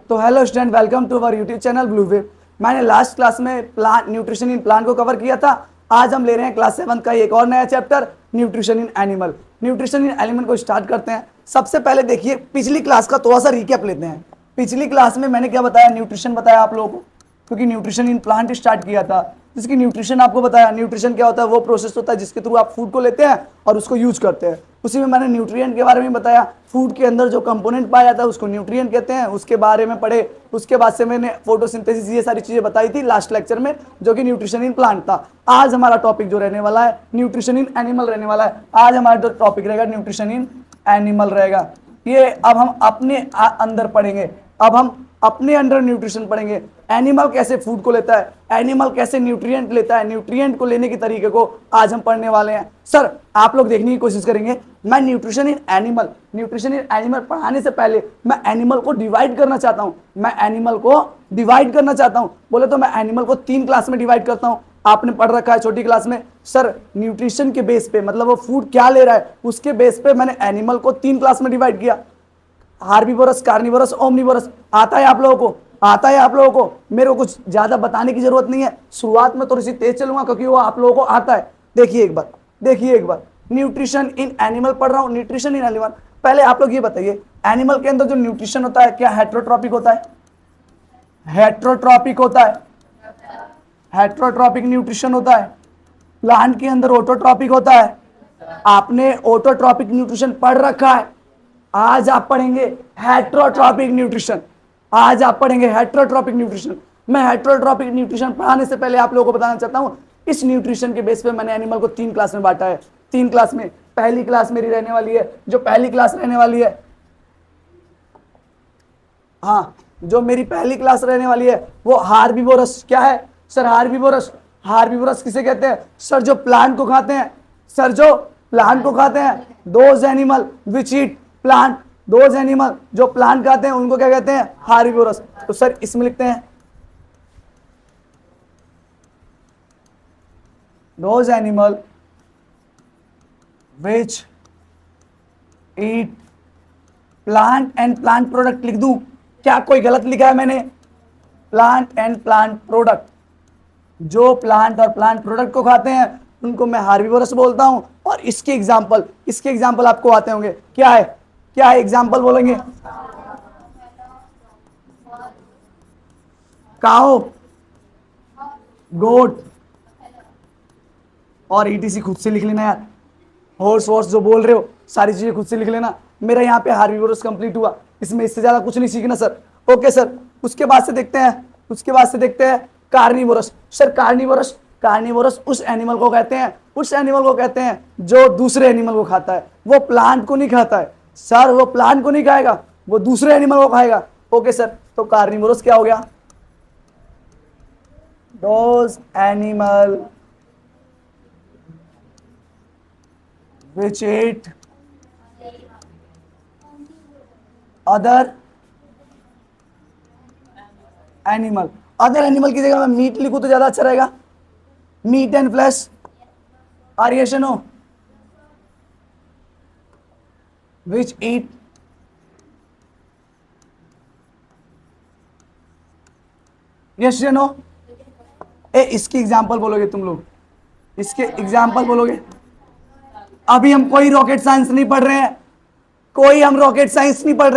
तो hello student, welcome to our YouTube channel blue wave. मैंने last class में plant nutrition in plant को cover किया था। आज हम ले रहे हैं क्लास 7 का एक और नया chapter, nutrition in animal. Nutrition in animal को स्टार्ट करते हैं। सबसे पहले देखिए, पिछली क्लास का थोड़ा सा रिकैप लेते हैं। पिछली क्लास में मैंने क्या बताया, न्यूट्रिशन बताया आप लोगों को, क्योंकि न्यूट्रिशन इन प्लांट स्टार्ट किया था, जिसकी न्यूट्रिशन आपको बताया। न्यूट्रिशन क्या होता है, वो प्रोसेस होता है जिसके थ्रू आप फूड को लेते हैं और उसको यूज करते हैं। उसी में मैंने न्यूट्रिएंट के बारे में बताया, फूड के अंदर जो कंपोनेंट पाया जाता है उसको न्यूट्रिएंट कहते हैं, उसके बारे में पढ़े। उसके बाद से मैंने फोटोसिंथेसिस, ये सारी चीजें बताई थी लास्ट लेक्चर में, जो कि न्यूट्रिशन इन प्लांट था। आज हमारा टॉपिक जो रहने वाला है, न्यूट्रिशन इन एनिमल रहने वाला है। आज हमारा जो टॉपिक रहेगा न्यूट्रिशन इन एनिमल रहेगा। ये अब हम अपने अंदर पढ़ेंगे, अब हम अपने अंडर न्यूट्रिशन पढ़ेंगे। एनिमल कैसे फूड को लेता है, एनिमल कैसे न्यूट्रिएंट लेता है, न्यूट्रिएंट को लेने के तरीके को आज हम पढ़ने वाले हैं। सर आप लोग देखने की कोशिश करेंगे, मैं न्यूट्रिशन इन एनिमल पढ़ाने से पहले मैं एनिमल को डिवाइड करना चाहता हूं। बोले तो मैं एनिमल को 3 क्लास में डिवाइड करता हूं। आपने पढ़ रखा है छोटी क्लास में, सर न्यूट्रिशन के बेस पे, मतलब वो फूड क्या ले रहा है उसके बेस पे मैंने एनिमल को 3 क्लास में डिवाइड किया। Herbivores, carnivorous, omnivorous. आता है आप लोगों को? मेरे को कुछ ज्यादा बताने की जरूरत नहीं है। शुरुआत में थोड़ी सी तेज चलूंगा क्योंकि वो आप लोगों को आता है। देखिए एक बार न्यूट्रिशन इन एनिमल पढ़ रहा हूं। न्यूट्रिशन इन एनिमल, पहले आप लोग ये बताइए, एनिमल के अंदर जो न्यूट्रिशन होता है क्या हेट्रोट्रॉपिक होता है? हेट्रोट्रॉपिक न्यूट्रिशन होता है। प्लांट के अंदर ऑटोट्रॉपिक होता है। आपने ऑटोट्रॉपिक न्यूट्रिशन पढ़ रखा है। आज आप पढ़ेंगे हेट्रोट्रॉपिक न्यूट्रिशन। मैं हेट्रोट्रॉपिक न्यूट्रिशन पढ़ाने से पहले आप लोगों को बताना चाहता हूं, इस न्यूट्रिशन के बेस पे मैंने एनिमल को 3 क्लास में बांटा है। 3 क्लास में, पहली क्लास मेरी रहने वाली है, जो पहली क्लास रहने वाली है, हाँ, जो मेरी पहली क्लास रहने वाली है वो हार्बीवोरस। क्या है सर? हार्बीवोरस किसे कहते हैं सर? जो प्लांट को खाते हैं। Those animal which eat plant, those animal जो प्लांट खाते हैं उनको क्या कहते हैं? हार्बीवोरस। तो सर इसमें लिखते हैं those animal which eat plant and plant product लिख दूं क्या? कोई गलत लिखा है मैंने? प्लांट एंड प्लांट प्रोडक्ट, जो प्लांट और प्लांट प्रोडक्ट को खाते हैं उनको मैं हार्बीवोरस बोलता हूं। और इसके एग्जांपल आपको आते होंगे। क्या है एग्जांपल बोलेंगे? काऊ, गोट और ईटीसी खुद से लिख लेना यार। हॉर्स वॉर्स जो बोल रहे हो सारी चीजें खुद से लिख लेना। मेरा यहाँ पे हार्बीवोरस कंप्लीट हुआ, इसमें इससे ज्यादा कुछ नहीं सीखना सर। ओके सर, उसके बाद से देखते हैं कार्निवोरस। सर कार्निवोरस उस एनिमल को कहते हैं जो दूसरे एनिमल को खाता है। वो प्लांट को नहीं खाता है सर, वो प्लांट को नहीं खाएगा, वो दूसरे एनिमल को खाएगा। ओके सर, तो कार्निवोरस क्या हो गया? Those animal which eat other animal की जगह मैं मीट लिखूं तो ज्यादा अच्छा रहेगा। Meat and flesh, are yes no? which eat yes या नो? इसकी एग्जांपल बोलोगे तुम लोग? अभी हम कोई रॉकेट साइंस नहीं पढ़ रहे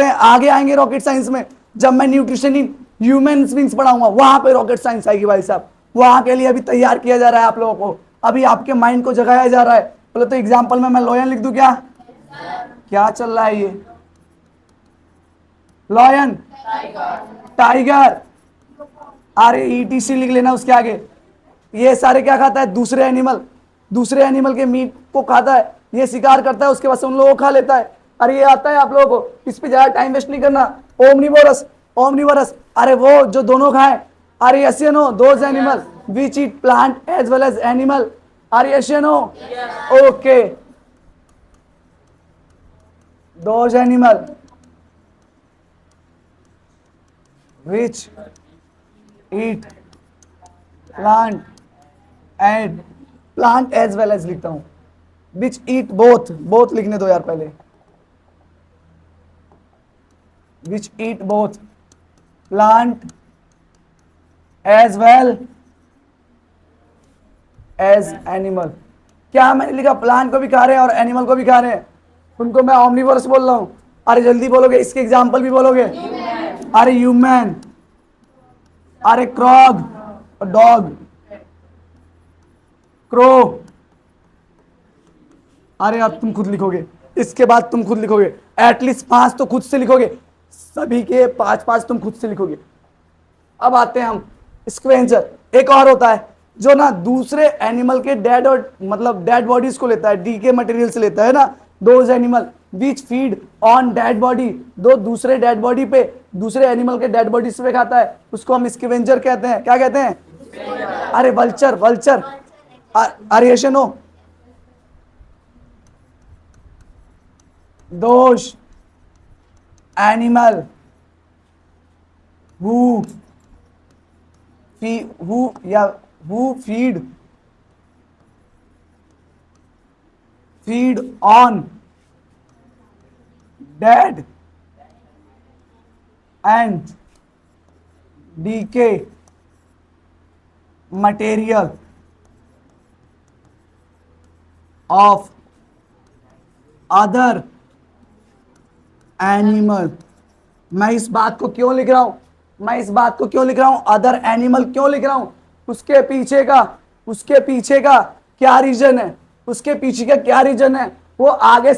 हैं, आगे आएंगे रॉकेट साइंस में। जब मैं न्यूट्रिशन इन ह्यूमन बीइंग्स पढ़ाऊंगा वहां पे रॉकेट साइंस आएगी भाई साहब। वहां के लिए अभी तैयार किया जा रहा है आप लोगों को, अभी आपके माइंड को जगाया जा रहा है। बोले तो एग्जाम्पल में मैं लॉयन लिख दूं क्या? क्या चल रहा है ये? लॉयन, टाइगर, अरे ईटीसी लिख लेना उसके आगे। ये सारे क्या खाता है? दूसरे एनिमल के मीट को खाता है, ये शिकार करता है, उसके बाद से उन लोगों को खा लेता है। अरे ये आता है आप लोगों को, इस पे ज्यादा टाइम वेस्ट नहीं करना। ओमनीवोरस, अरे वो जो दोनों खाए। अरे यस या no? Those animal which eat plant as well as animal, अरे यस या no? Okay, those animal which eat plant as well as लिखता हूं, विच ईट बोथ लिखने दो यार पहले, which eat both plant as well as animal. क्या मैंने लिखा? प्लांट को भी खा रहे हैं और एनिमल को भी खा रहे हैं। उनको मैं ऑमनिवोरस बोल रहा हूं। अरे जल्दी बोलोगे, इसके एग्जाम्पल भी बोलोगे। अरे ह्यूमन, अरे क्रॉग, डॉग, क्रो। अरे अब तुम खुद लिखोगे, इसके बाद तुम खुद लिखोगे। एटलीस्ट 5 तो खुद से लिखोगे, सभी के 5-5 तुम खुद से लिखोगे। अब आते हैं हम स्क्वेंचर। एक और होता है जो ना दूसरे एनिमल के डेड और मतलब डेड बॉडीज को लेता है, डीके मटेरियल से लेता है ना। Those animal which feed on dead body, दो दूसरे डेड बॉडी पे, दूसरे एनिमल के डेड बॉडी पे खाता है, उसको हम स्क्वेंचर कहते हैं। क्या कहते हैं? अरे वल्चर, वल्चर। अरे हो those animal who feed on dead and decay material of other animal. मैं इस बात को क्यों लिख रहा हूं? अदर एनिमल क्यों लिख रहा हूं? उसके पीछे का क्या रीजन है? वो आगे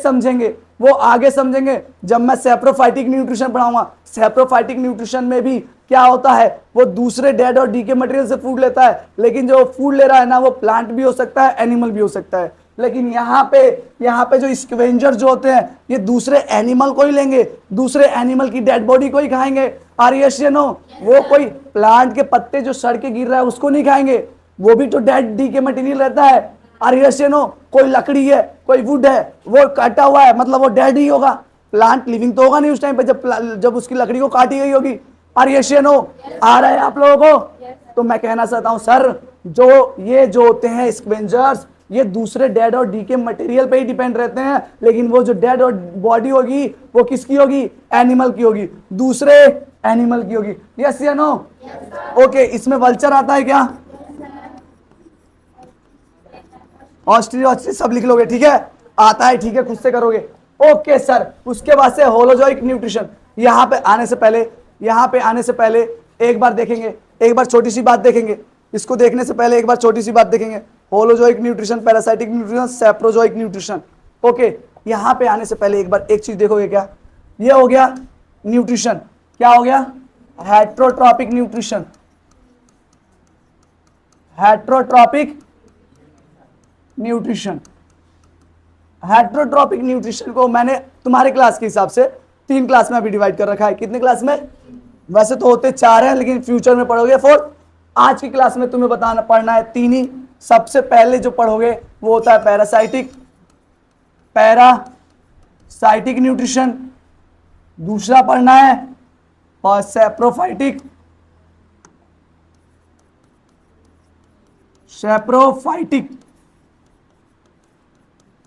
समझेंगे जब मैं सेप्रोफाइटिक न्यूट्रिशन पढ़ाऊंगा। सेप्रोफाइटिक न्यूट्रिशन में भी क्या होता है? वो दूसरे डेड और डीके मटेरियल से फूड लेता है, लेकिन जो फूड ले रहा है ना, वो प्लांट भी हो सकता है, एनिमल भी हो सकता है। लेकिन यहाँ पे जो स्क्वेंजर जो होते हैं, ये दूसरे एनिमल को ही लेंगे, दूसरे एनिमल की डेड बॉडी को ही खाएंगे। वो कोई प्लांट के पत्ते जो सड़ के गिर रहा है उसको नहीं खाएंगे, वो भी तो डेड डी के मटेरियल रहता है। कोई लकड़ी है, कोई वुड है, वो काटा हुआ है, मतलब वो डेड ही होगा। प्लांट लिविंग तो होगा नहीं उस टाइम पे जब उसकी लकड़ी को काटी गई होगी। आ रहा है आप लोगों को? तो मैं कहना चाहता हूं सर, जो होते हैं स्क्वेंजर्स, ये दूसरे डेड और डीके मटेरियल पे ही डिपेंड रहते हैं, लेकिन वो जो डेड और बॉडी होगी वो किसकी होगी? एनिमल की होगी, दूसरे एनिमल की होगी। यस या नो? ओके, इसमें वल्चर आता है क्या? ऑस्ट्री सब लिख लोगे, ठीक है? आता है, ठीक है, खुद से करोगे। ओके सर, उसके बाद से होलोजोइक न्यूट्रिशन। यहाँ पे आने से पहले एक बार देखेंगे, एक बार छोटी सी बात देखेंगे। इसको देखने से पहले एक बार छोटी सी बात देखेंगे। Holozoic nutrition, parasitic nutrition, saprozoic nutrition. Okay, यहाँ पे आने से पहले एक बार एक चीज देखोगे क्या? ये हो गया न्यूट्रिशन, क्या हो गया? Heterotrophic nutrition. हेट्रोट्रॉपिक न्यूट्रिशन को मैंने तुम्हारे क्लास के हिसाब से 3 क्लास में अभी डिवाइड कर रखा है। कितने क्लास में? वैसे तो होते 4 हैं, लेकिन फ्यूचर में पढ़ोगे 4। आज की क्लास में तुम्हें पढ़ना है 3 ही। सबसे पहले जो पढ़ोगे वो होता है पैरासाइटिक न्यूट्रिशन, दूसरा पढ़ना है और सेप्रोफाइटिक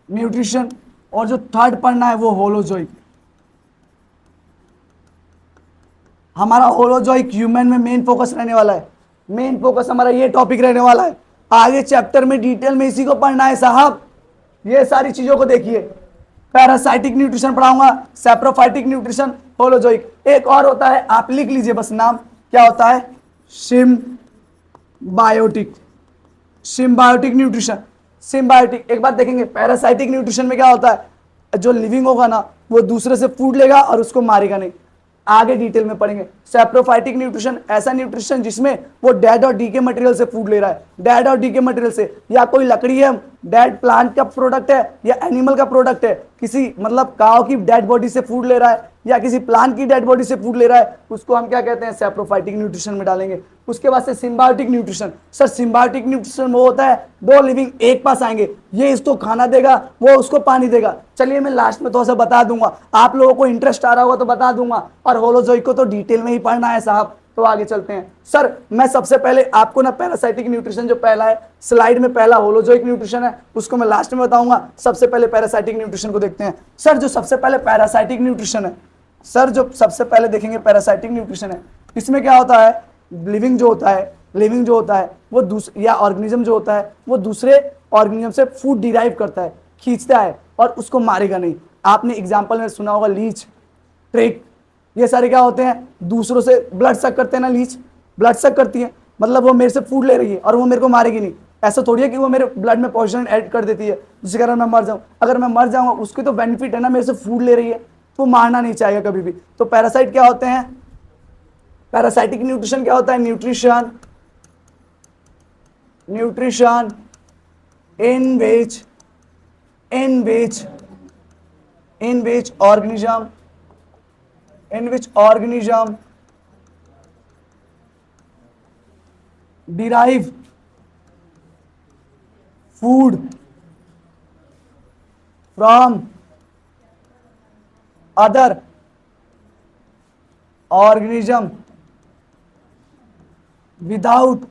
न्यूट्रिशन, और जो थर्ड पढ़ना है वो होलोजोइक। हमारा होलोजोइक ह्यूमन में मेन फोकस रहने वाला है। मेन फोकस हमारा ये टॉपिक रहने वाला है। आगे चैप्टर में डिटेल में इसी को पढ़ना है साहब। ये सारी चीजों को देखिए। पैरासाइटिक न्यूट्रिशन पढ़ाऊंगा, सेप्रोफाइटिक न्यूट्रिशन, होलोजोइक। एक और होता है, आप लिख लीजिए बस नाम, क्या होता है? Symbiotic nutrition. सिम्बायोटिक, एक बात देखेंगे, पैरासाइटिक न्यूट्रिशन में क्या होता है? जो लिविंग होगा ना, वो दूसरे से फूड लेगा और उसको मारेगा नहीं। आगे डिटेल में पढ़ेंगे। सेप्रोफाइटिक न्यूट्रिशन, ऐसा न्यूट्रिशन जिसमें वो डेड और डीके मटेरियल से फूड ले रहा है। डेड और डीके मटेरियल से, या कोई लकड़ी है, डेड प्लांट का प्रोडक्ट है या एनिमल का प्रोडक्ट है, किसी मतलब काऊ की डेड बॉडी से फूड ले रहा है या किसी प्लांट की डेड बॉडी से फूड ले रहा है, उसको हम क्या कहते हैं? सेप्रोफाइटिक न्यूट्रिशन में डालेंगे। उसके बाद से symbiotic nutrition. Sir symbiotic nutrition वो होता है, 2 लिविंग एक पास आएंगे, ये इसको खाना देगा, वो उसको पानी देगा। चलिए मैं लास्ट में थोड़ा सा बता दूंगा, आप लोगों को इंटरेस्ट आ रहा होगा तो बता दूंगा। और होलोजोइक को तो डिटेल में ही पढ़ना है साहब। तो आगे चलते हैं। सर मैं सबसे पहले आपको ना पैरासाइटिक न्यूट्रिशन जो पहला है स्लाइड में, पहला होलोजोइक न्यूट्रिशन है, उसको मैं लास्ट में बताऊंगा। सबसे पहले पैरासाइटिक न्यूट्रिशन को देखते हैं। सर जो सबसे पहले पैरासाइटिक न्यूट्रिशन है, सर जो सबसे पहले देखेंगे पैरासाइटिक न्यूट्रिशन है, इसमें क्या होता है, लिविंग जो होता है वो या ऑर्गेनिज्म जो होता है वो दूसरे ऑर्गेनिज्म से फूड डिराइव करता है, खींचता है और उसको मारेगा नहीं। आपने एग्जाम्पल में सुना होगा लीच, ट्रेक, ये सारे क्या होते हैं, दूसरों से ब्लड सक करते हैं ना, लीच ब्लड सक करती है, मतलब वो मेरे से फूड ले रही है और वो मेरे को मारेगी नहीं। ऐसा थोड़ी है कि वो मेरे ब्लड में पॉइजन ऐड कर देती है जिसके कारण मैं मर जाऊं। अगर मैं मर जाऊंगा उसकी तो बेनिफिट है ना, मेरे से फूड ले रही है, तो मारना नहीं चाहेगा कभी भी। तो पैरासाइट क्या होते हैं, पैरासाइटिक न्यूट्रिशन क्या होता है, nutrition in which organism derive food from other organism without,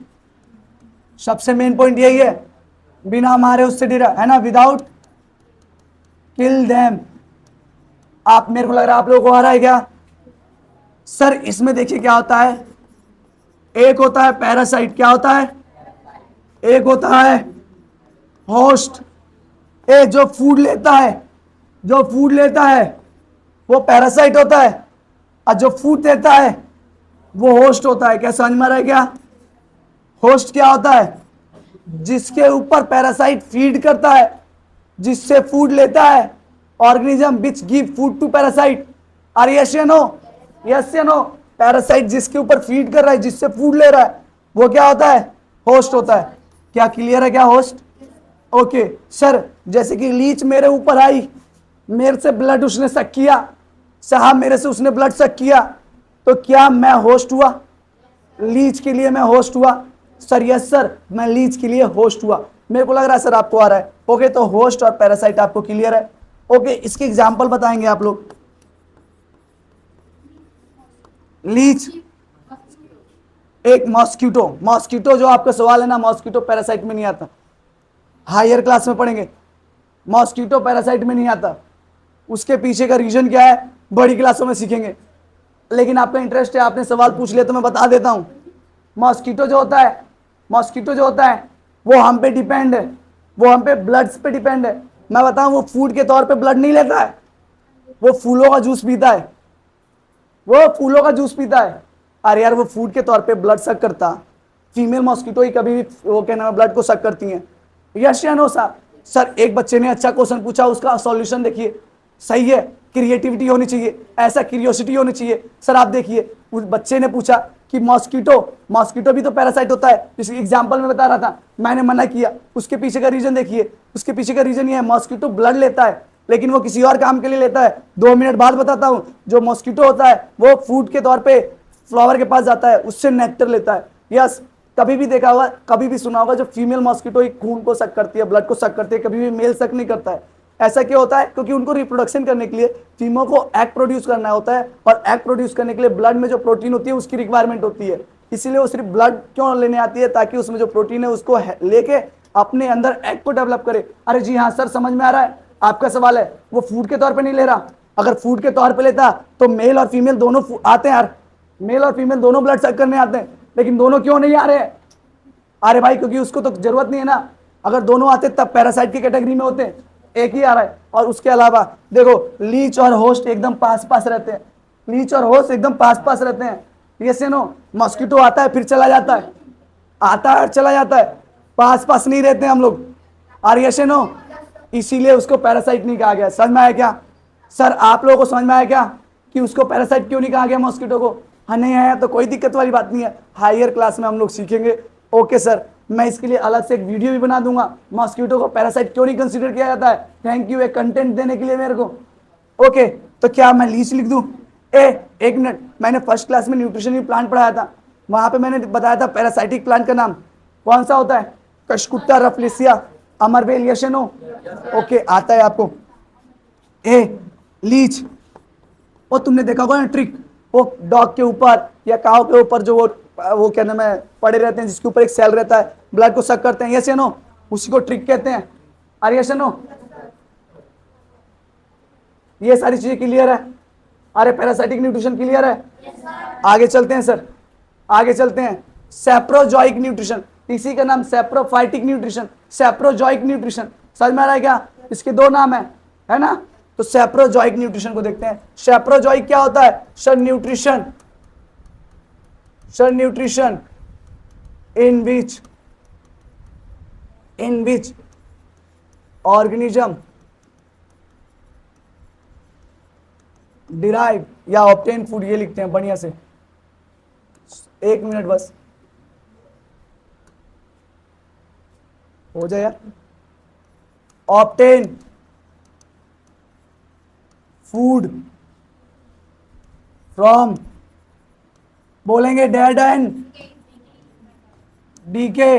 सबसे मेन पॉइंट यही है, बिना मारे उससे डिरा है ना, विदाउट किल देम। आप, मेरे को लग रहा है आप लोगों को आ रहा है क्या सर? इसमें देखिए क्या होता है, एक होता है पैरासाइट, क्या होता है, एक होता है होस्ट। जो फूड लेता है वो पैरासाइट होता है और जो फूड देता है वो होस्ट होता है। क्या समझ में आ रहा है क्या? होस्ट क्या होता है, जिसके ऊपर पैरासाइट फीड करता है, जिससे फूड लेता है, organism which give food to parasite. Are yes या नो? यस या नो? पैरासाइट जिसके ऊपर फीड कर रहा है, जिससे फूड ले रहा है, वो क्या होता है, होस्ट होता है। क्या क्लियर है क्या होस्ट? ओके सर, जैसे कि लीच मेरे ऊपर आई, मेरे से ब्लड उसने सक किया, साहब मेरे से उसने ब्लड सक किया, तो क्या मैं होस्ट हुआ? लीच के लिए मैं होस्ट हुआ? सर यस सर, मैं लीच के लिए होस्ट हुआ। मेरे को लग रहा है सर आपको आ रहा है। ओके, तो होस्ट और पैरासाइट आपको क्लियर है। ओके, इसके एग्जांपल बताएंगे आप लोग। लीच, एक मॉस्किटो जो आपका सवाल है ना, मॉस्किटो पैरासाइट में नहीं आता, हायर क्लास में पढ़ेंगे। मॉस्किटो पैरासाइट में नहीं आता, उसके पीछे का रीजन क्या है बड़ी क्लासों में सीखेंगे, लेकिन आपका इंटरेस्ट है, आपने सवाल पूछ लिया तो मैं बता देता हूं। मॉस्किटो जो होता है वो हम पे डिपेंड है, वो हम पे ब्लड्स पे डिपेंड है। मैं बताऊं, वो फूड के तौर पे ब्लड नहीं लेता है, वो फूलों का जूस पीता है। अरे यार, वो फूड के तौर पे ब्लड सक करता, फीमेल मॉस्किटो ही कभी भी वो क्या नाम है ब्लड को सक करती हैं। यस या नो सर? एक बच्चे ने अच्छा क्वेश्चन पूछा, उसका सॉल्यूशन देखिए, सही है, क्रिएटिविटी होनी चाहिए, ऐसा क्यूरियोसिटी होनी चाहिए। सर आप देखिए, उस बच्चे ने पूछा कि मॉस्किटो भी तो पैरासाइट होता है, जिसकी एग्जांपल में बता रहा था, मैंने मना किया। उसके पीछे का रीजन देखिए, उसके पीछे का रीजन ये है, मॉस्किटो ब्लड लेता है लेकिन वो किसी और काम के लिए लेता है। 2 मिनट बाद बताता हूं। जो मॉस्किटो होता है वो फूड के तौर पे फ्लावर के पास जाता है, उससे नेक्टर लेता है। यस, कभी भी देखा होगा, कभी भी सुना होगा, जो फीमेल मॉस्किटो ही खून को सक करती है, ब्लड को सक करती है, कभी भी मेल सक नहीं करता है। ऐसा क्यों होता है? क्योंकि उनको रिप्रोडक्शन करने के लिए फीमेल को एग प्रोड्यूस करना होता है, और एग प्रोड्यूस करने के लिए ब्लड में जो प्रोटीन होती है उसकी रिक्वायरमेंट होती है। इसीलिए वो सिर्फ ब्लड क्यों लेने आती है, ताकि उसमें जो प्रोटीन है उसको लेके अपने अंदर एग को डेवलप करे। अरे जी हाँ सर, समझ में आ रहा है आपका सवाल है। वो फूड के तौर पे नहीं ले रहा, अगर फूड के तौर पे लेता तो मेल और फीमेल दोनों आते हैं यार, मेल और फीमेल दोनों ब्लड सक करने आते हैं, लेकिन दोनों क्यों नहीं आ रहे हैं? अरे भाई, क्योंकि उसको तो जरूरत नहीं है ना। अगर दोनों आते तब पैरासाइट की कैटेगरी में होते, एक ही आ रहा है। और उसके अलावा देखो, लीच और होस्ट एकदम पास पास रहते हैं, ये से नो। मॉस्किटो आता है फिर चला जाता है, आता है और चला जाता है, पास पास नहीं रहते हम लोग। और ये से नो, इसीलिए उसको पैरासाइट नहीं कहा गया। समझ में आया क्या सर? आप लोगों को समझ में आया क्या कि उसको पैरासाइट क्यों नहीं कहा गया मॉस्किटो को? हाँ, नहीं आया तो कोई दिक्कत वाली बात नहीं है, हायर क्लास में हम लोग सीखेंगे। ओके सर, मैं इसके लिए अलग से एक वीडियो भी बना दूंगा, मॉस्किटो को पैरासाइट क्यों नहीं कंसीडर किया जाता है। थैंक यू एक कंटेंट देने के लिए मेरे को। ओके, तो क्या मैं लीच लिख दूं? एक मिनट, मैंने फर्स्ट क्लास में न्यूट्रिशन प्लांट पढ़ाया था, वहां पे मैंने बताया था पैरासाइटिक प्लांट का नाम कौन सा होता है, कशकुट्टा रफलेसिया अमरबेल यशनो। ओके, आता है आपको। लीच, वो तुमने देखा होगा ना ट्रिक, वो डॉग के ऊपर या काऊ के ऊपर जो वो क्या नाम है पड़े रहते हैं, जिसके ऊपर एक सेल रहता है, ब्लड को सक करते हैं, यस या नो? उसी को ट्रिक कहते हैं। अरे यस या नो? ये सारी चीजें क्लियर है? अरे पैरासाइटिक न्यूट्रिशन क्लियर है? आगे चलते हैं सर। आगे चलते हैं, सेप्रोजॉइक न्यूट्रिशन, इसी का नाम सेप्रोफाइटिक न्यूट्रिशन, सेप्रोजॉइक न्यूट्रिशन, समझ में आ रहा है क्या? इसके दो नाम है ना? तो सेप्रोजॉइक न्यूट्रिशन को देखते हैं। सेप्रोजॉइक क्या होता है? Sir nutrition in which organism derive या obtain food, ये लिखते हैं बढ़िया से, एक मिनट बस हो जाए यार। obtain food from, बोलेंगे डेड एंड डीके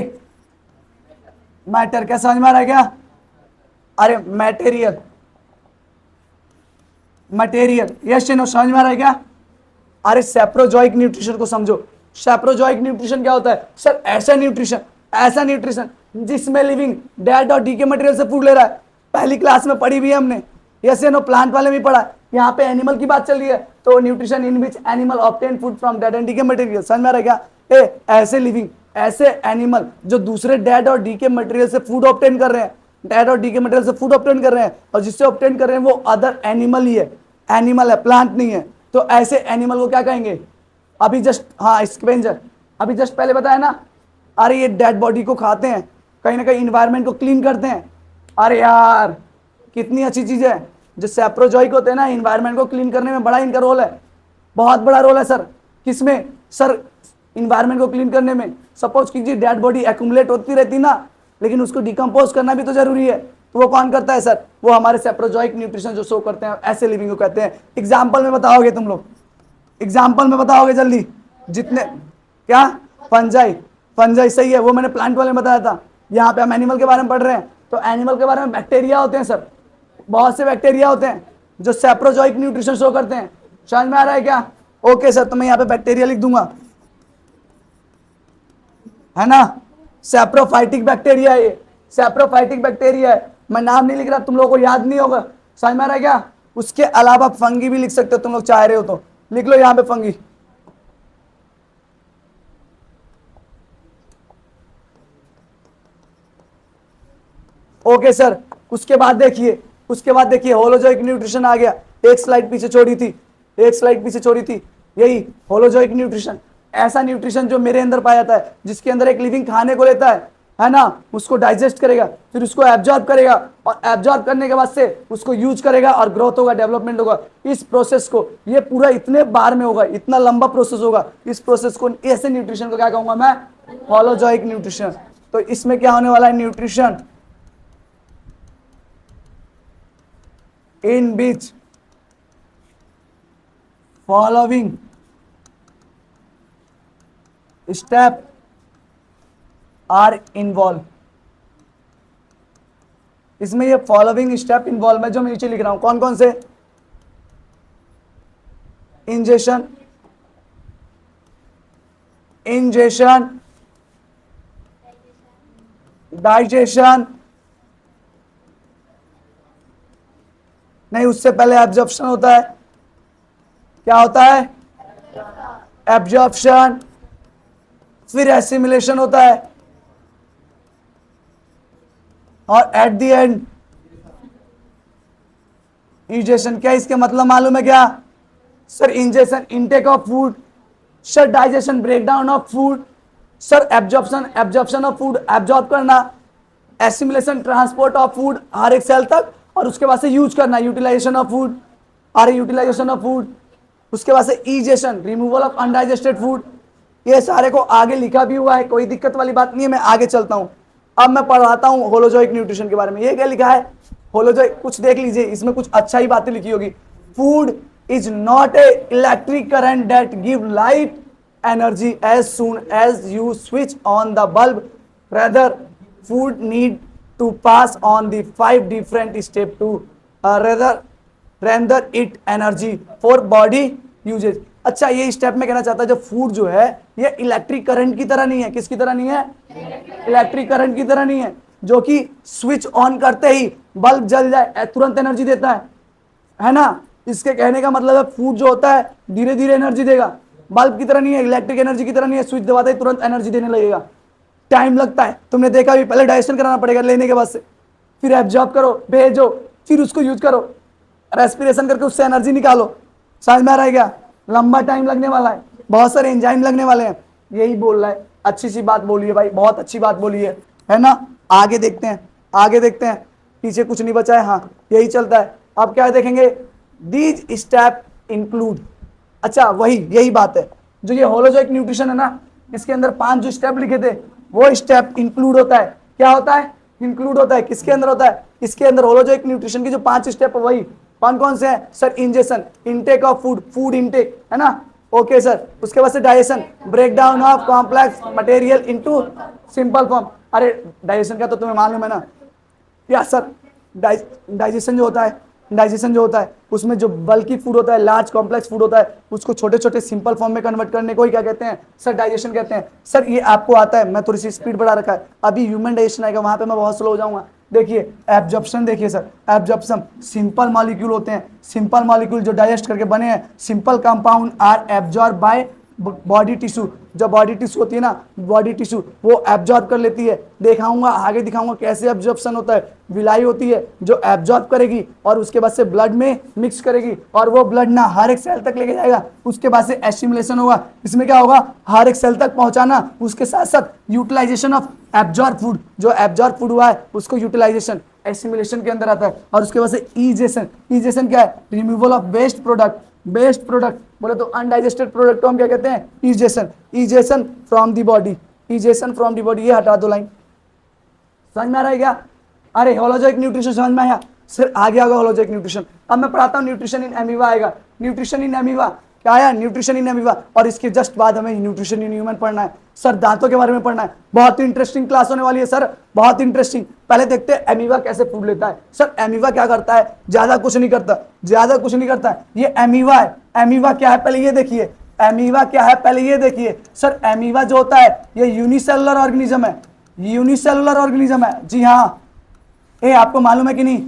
मैटर, क्या समझ में आ रहा है क्या? अरे मटेरियल, यस नो, समझ में आ रहा है क्या? अरे सेप्रोजॉइक न्यूट्रिशन को समझो। सेप्रोजॉइक न्यूट्रिशन क्या होता है? सर ऐसा न्यूट्रिशन जिसमें लिविंग डेड और डीके मटेरियल से फूड ले रहा है। पहली क्लास में पढ़ी भी है हमने, यस नो, प्लांट वाले में पढ़ा है। यहाँ पे एनिमल की बात चल रही है, तो nutrition in which animal obtain food from dead and decay material, समझ में आ रहा है क्या? ऐसे लिविंग, ऐसे एनिमल जो दूसरे डेड और डीके मटेरियल से फूड ऑब्टेन कर रहे हैं, डेड और डीके मटेरियल से फूड ऑब्टेन कर रहे हैं, और जिससे ऑब्टेन कर रहे हैं वो अदर एनिमल ही है, एनिमल है, प्लांट नहीं है। तो ऐसे एनिमल को क्या कहेंगे? अभी जस्ट, हाँ, स्कैवेंजर, अभी जस्ट पहले बताया ना। अरे ये डेड बॉडी को खाते हैं, कहीं ना कहीं इन्वायरमेंट को क्लीन करते हैं। अरे यार कितनी अच्छी चीज है। जो सेप्रोजॉइक होते हैं ना, इन्वायरमेंट को क्लीन करने में बड़ा इनका रोल है, बहुत बड़ा रोल है सर। किसमें? सर इन्वायरमेंट को क्लीन करने में। सपोज कीजिए डेड बॉडी एक्यूमुलेट होती रहती ना, लेकिन उसको डिकम्पोज करना भी तो जरूरी है, तो वो कौन करता है सर? वो हमारे सेप्रोजॉइक न्यूट्रिशन जो शो करते हैं, ऐसे लिविंग को कहते हैं। एग्जाम्पल में बताओगे तुम लोग, एग्जाम्पल में बताओगे जल्दी, जितने, क्या? फंजाई सही है, वो मैंने प्लांट वाले में बताया था। यहाँ पे हम एनिमल के बारे में पढ़ रहे हैं, तो एनिमल के बारे में बैक्टीरिया होते हैं सर, बहुत से बैक्टीरिया होते हैं जो सेप्रोजॉइक न्यूट्रिशन शो करते हैं। समझ में आ रहा है क्या? ओके सर, तो मैं यहाँ पे बैक्टीरिया लिख दूंगा, है ना? सेप्रोफाइटिक बैक्टीरिया है ये, सेप्रोफाइटिक बैक्टीरिया है। मैं नाम नहीं लिख रहा, तुम लोगों को याद नहीं होगा, समझ में आ रहा है क्या? उसके अलावा फंगी भी लिख सकते हो, तुम लोग चाह रहे हो तो लिख लो यहाँ पे फंगी। ओके सर, उसके बाद देखिए होलोजोइक न्यूट्रिशन आ गया। एक स्लाइड पीछे छोड़ी थी, यही होलोजोइक न्यूट्रिशन। ऐसा न्यूट्रिशन जो मेरे अंदर पाया जाता है, जिसके अंदर एक लिविंग खाने को लेता है ना, उसको डाइजेस्ट करेगा, फिर उसको एब्जॉर्ब करेगा, और एब्जॉर्ब करने के बाद से उसको यूज करेगा और ग्रोथ होगा, डेवलपमेंट होगा। इस प्रोसेस को, ये पूरा इतने बार में होगा, इतना लंबा प्रोसेस होगा। इस प्रोसेस को, ऐसे न्यूट्रिशन को क्या कहूंगा मैं? Holozoic nutrition. तो इसमें क्या होने वाला है? Nutrition in which following step are involved। इसमें ये फॉलोइंग स्टेप इन्वॉल्व है जो मैं नीचे लिख रहा हूं, कौन कौन से? इंजेशन, डाइजेशन, नहीं, उससे पहले एब्जॉर्प्शन होता है। क्या होता है? एब्जॉर्प्शन, फिर एसिमिलेशन होता है, और एट द एंड इंजेशन। क्या इसके मतलब मालूम है क्या? Sir ingestion intake of food, sir digestion breakdown of food, sir absorption of food, absorb करना, एसिमिलेशन ट्रांसपोर्ट ऑफ फूड हर एक सेल तक, और उसके बाद से यूज करना, यूटिलाइजेशन ऑफ फूड, उसके बाद से ईजेशन, रिमूवल ऑफ अनडाइजेस्टेड फूड। ये सारे को आगे लिखा भी हुआ है, कोई दिक्कत वाली बात नहीं है। मैं आगे चलता हूं, अब मैं पढ़ाता हूं होलोजोइक न्यूट्रिशन के बारे में। ये क्या लिखा है? होलोजोइक, कुछ देख लीजिए, इसमें कुछ अच्छा ही बातें लिखी होगी। Food is not a electric current that give light energy as soon as you switch on the bulb, rather food need to pass on the 5 different steps to render it energy for body usage। अच्छा, ये step में कहना चाहता है, जो food जो है ये इलेक्ट्रिक करंट की तरह नहीं है। किसकी तरह नहीं है? इलेक्ट्रिक करंट की तरह नहीं है, जो कि स्विच ऑन करते ही बल्ब जल जाए तुरंत एनर्जी देता है ना। इसके कहने का मतलब है फूड जो होता है धीरे धीरे एनर्जी देगा, बल्ब की तरह नहीं है, इलेक्ट्रिक एनर्जी की तरह नहीं है, स्विच दबाते ही तुरंत एनर्जी देने लगेगा। टाइम लगता है, तुमने देखा भी, पहले डाइजेशन कराना पड़ेगा लेने के बाद से, फिर एब्जॉर्ब करो, भेजो, फिर उसको यूज करो, रेस्पिरेशन करके उससे एनर्जी निकालो। समझ में आ रहा है क्या? लंबा टाइम लगने वाला है, बहुत सारे एंजाइम लगने वाले हैं, यही बोल रहा है। अच्छी सी बात बोली है भाई, बहुत अच्छी बात बोली है ना। आगे देखते हैं, आगे देखते हैं, पीछे कुछ नहीं बचा है, हाँ यही चलता है। अब क्या देखेंगे, दीज स्टेप इंक्लूड, अच्छा वही यही बात है, जो ये होलोजोइक न्यूट्रिशन है ना, इसके अंदर 5 जो स्टेप लिखे थे वो स्टेप इंक्लूड होता है। क्या होता है? इंक्लूड होता है। किसके अंदर होता है? इसके अंदर होलोजोइक न्यूट्रिशन की जो 5 स्टेप है वही कौन कौन से हैं sir? Ingestion, intake of food, food intake है ना, ओके सर। उसके बाद से digestion, break down of complex material into simple form. अरे डाइजेशन का तो तुम्हें मालूम है ना क्या सर? डाइजेशन जो होता है, डाइजेशन जो होता है उसमें जो बल्कि फूड होता है, लार्ज कॉम्प्लेक्स फूड होता है, उसको छोटे छोटे सिंपल फॉर्म में कन्वर्ट करने को ही क्या कहते हैं सर? डाइजेशन कहते हैं। सर ये आपको आता है, मैं थोड़ी सी स्पीड बढ़ा रखा है, अभी ह्यूमन डाइजेशन आएगा वहां पे मैं बहुत स्लो हो जाऊंगा। देखिए एब्जॉर्प्शन, देखिए सर एब्जॉर्प्शन, सिंपल मॉलिक्यूल होते हैं, सिंपल मॉलिक्यूल जो डाइजेस्ट करके बने हैं, simple compound are absorb by body tissue. जो बॉडी टिश्यू होती है ना, बॉडी टिश्यू वो एब्जॉर्ब कर लेती है। दिखाऊंगा आगे, दिखाऊंगा कैसे एब्जॉर्प्शन होता है। विलाई होती है जो एब्जॉर्ब करेगी और उसके बाद से ब्लड में मिक्स करेगी और वो ब्लड ना हर एक सेल तक लेके जाएगा। उसके बाद से एसिमिलेशन होगा, इसमें क्या होगा? हर एक सेल तक पहुंचाना, उसके साथ साथ यूटिलाइजेशन ऑफ एब्जॉर्ब फूड, जो एब्जॉर्ब फूड हुआ है उसको यूटिलाइजेशन एसिमिलेशन के अंदर आता है। और उसके बाद से ईजेशन, ईजेशन क्या है? Removal of waste product, waste product बोले तो अनडाइजेस्टेड प्रोडक्ट को हम क्या कहते हैं? Egestion, egestion from the body, egestion from the body. ये हटा दो लाइन, समझ में आ रहा है क्या? अरे होलोजोइक न्यूट्रिशन समझ में आया? सिर आगे आएगा होलोजोइक न्यूट्रिशन। अब मैं पढ़ाता हूँ न्यूट्रिशन इन एमीबा आएगा। न्यूट्रिशन इन एमीबा क्या आया? Nutrition in amoeba. और इसके जस्ट बाद हमें न्यूट्रिशन इन ह्यूमन पढ़ना है सर, दांतों के बारे में पढ़ना है। बहुत ही इंटरेस्टिंग क्लास होने वाली है सर, बहुत इंटरेस्टिंग। पहले देखते हैं एमीबा कैसे फूड लेता है। सर एमीबा क्या करता है? ज्यादा कुछ नहीं करता, ज्यादा कुछ नहीं करता है। ये एमीबा है। एमीबा क्या है पहले ये देखिए, एमीबा क्या है पहले ये देखिए। सर एमीबा जो होता है ये यूनिसेलुलर ऑर्गेनिज्म है, यूनिसेलुलर ऑर्गेनिज्म है। जी हाँ, ये आपको मालूम है कि नहीं?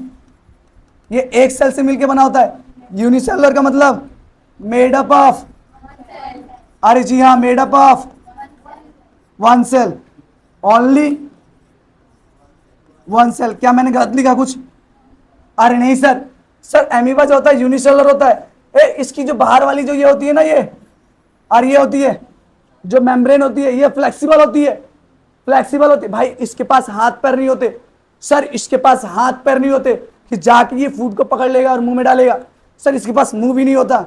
ये एक सेल से मिलकर बना होता है। यूनिसेलुलर का मतलब मेड अप ऑफ, अरे जी हाँ, made up of one cell, only one cell. क्या मैंने गलत लिखा कुछ? अरे नहीं सर, सर एमीबा जो होता है यूनिसेलुलर होता है। इसकी जो बाहर वाली जो ये होती है ना, ये और ये होती है जो मेम्ब्रेन होती है, ये फ्लेक्सिबल होती है, फ्लेक्सिबल होती है। भाई इसके पास हाथ पैर नहीं होते सर, इसके पास हाथ पैर नहीं होते कि जाके ये फूड को पकड़ लेगा और मुंह में डालेगा। सर इसके पास मुंह भी नहीं होता।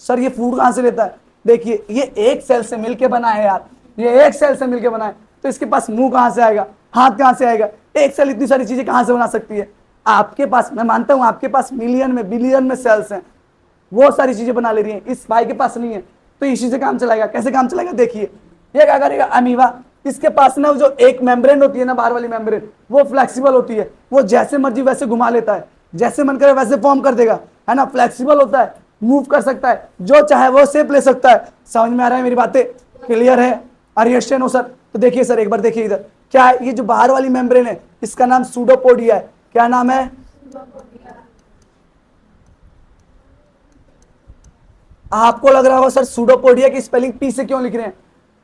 सर ये फूड कहां से लेता है? देखिए ये एक सेल से मिलके बना है यार, ये एक सेल से मिलके बना है, तो इसके पास मुंह कहां से आएगा, हाथ कहां से आएगा? एक सेल इतनी सारी चीजें कहां से बना सकती है? आपके पास, मैं मानता हूं आपके पास मिलियन में बिलियन में सेल्स हैं, वो सारी चीजें बना ले रही हैं, इस भाई के पास नहीं है, तो इसी से काम चलाएगा। कैसे काम चलाएगा? देखिए ये क्या करेगा, अमीबा, इसके पास ना जो एक मेम्ब्रेन होती है ना, बाहर वाली मेम्ब्रेन, वो फ्लेक्सिबल होती है, वो जैसे मर्जी वैसे घुमा लेता है, जैसे मन करे वैसे फॉर्म कर देगा, है ना, फ्लेक्सिबल होता है, मूव कर सकता है, जो चाहे वो शेप ले सकता है। समझ में आ रहा है मेरी बातें? क्लियर है? अरियशन हो सर? तो देखिए सर एक बार देखिए इधर क्या है, ये जो बाहर वाली मेम्ब्रेन है इसका नाम सूडोपोडिया है। क्या नाम है? आपको लग रहा होगा सर सूडोपोडिया की स्पेलिंग पी से क्यों लिख रहे हैं?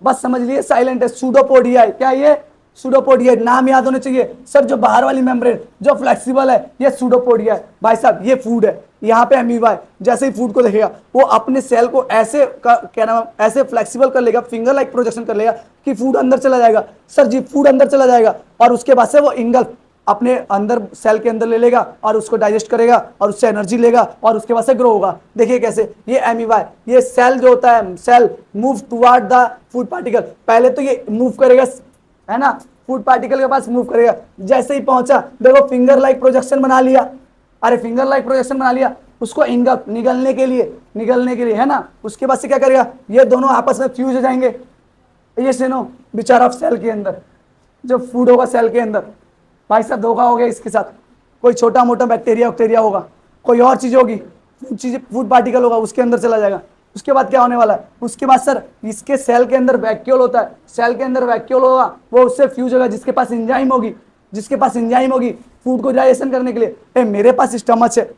बस समझ लिए साइलेंट है, सूडोपोडिया है। क्या ये? सूडोपोडिया, नाम याद होने चाहिए सर। जो बाहर वाली मेम्ब्रेन जो फ्लेक्सिबल है ये सूडोपोडिया है। भाई साहब ये फूड है, यहाँ पे अमीबा है, जैसे ही फूड को देखेगा वो अपने सेल को ऐसे क्या नाम ऐसे फ्लेक्सिबल कर लेगा, फिंगर लाइक प्रोजेक्शन कर लेगा कि फूड अंदर चला जाएगा। सर जी फूड अंदर चला जाएगा और उसके बाद से वो इंगल्फ अपने अंदर सेल के अंदर ले लेगा और उसको डाइजेस्ट करेगा और उससे एनर्जी लेगा और उसके बाद से ग्रो होगा। देखिए कैसे, ये एमीबा है, ये सेल जो होता है, cell move toward the food particle. पहले तो ये मूव करेगा, है ना, फूड पार्टिकल के पास मूव करेगा, जैसे ही पहुंचा देखो फिंगर लाइक प्रोजेक्शन बना लिया। अरे फिंगर लाइक प्रोजेक्शन बना लिया, उसको इंगल्फ निगलने के लिए, है ना, उसके बाद से क्या करेगा, ये दोनों आपस में फ्यूज हो जाएंगे। ये सुनो बेचारा सेल के अंदर जो फूड होगा, सेल के अंदर भाई साहब धोखा हो गया इसके साथ। कोई छोटा मोटा बैक्टीरिया होगा, कोई और चीज होगी, फूड पार्टिकल होगा, उसके अंदर चला जाएगा। उसके बाद क्या होने वाला है? उसके बाद सर इसके सेल के अंदर वैक्यूल होता है, सेल के अंदर वैक्यूल होगा, वो उससे फ्यूज होगा, जिसके पास एंजाइम होगी फूड को डाइजेशन करने के लिए। मेरे पास स्टमच है,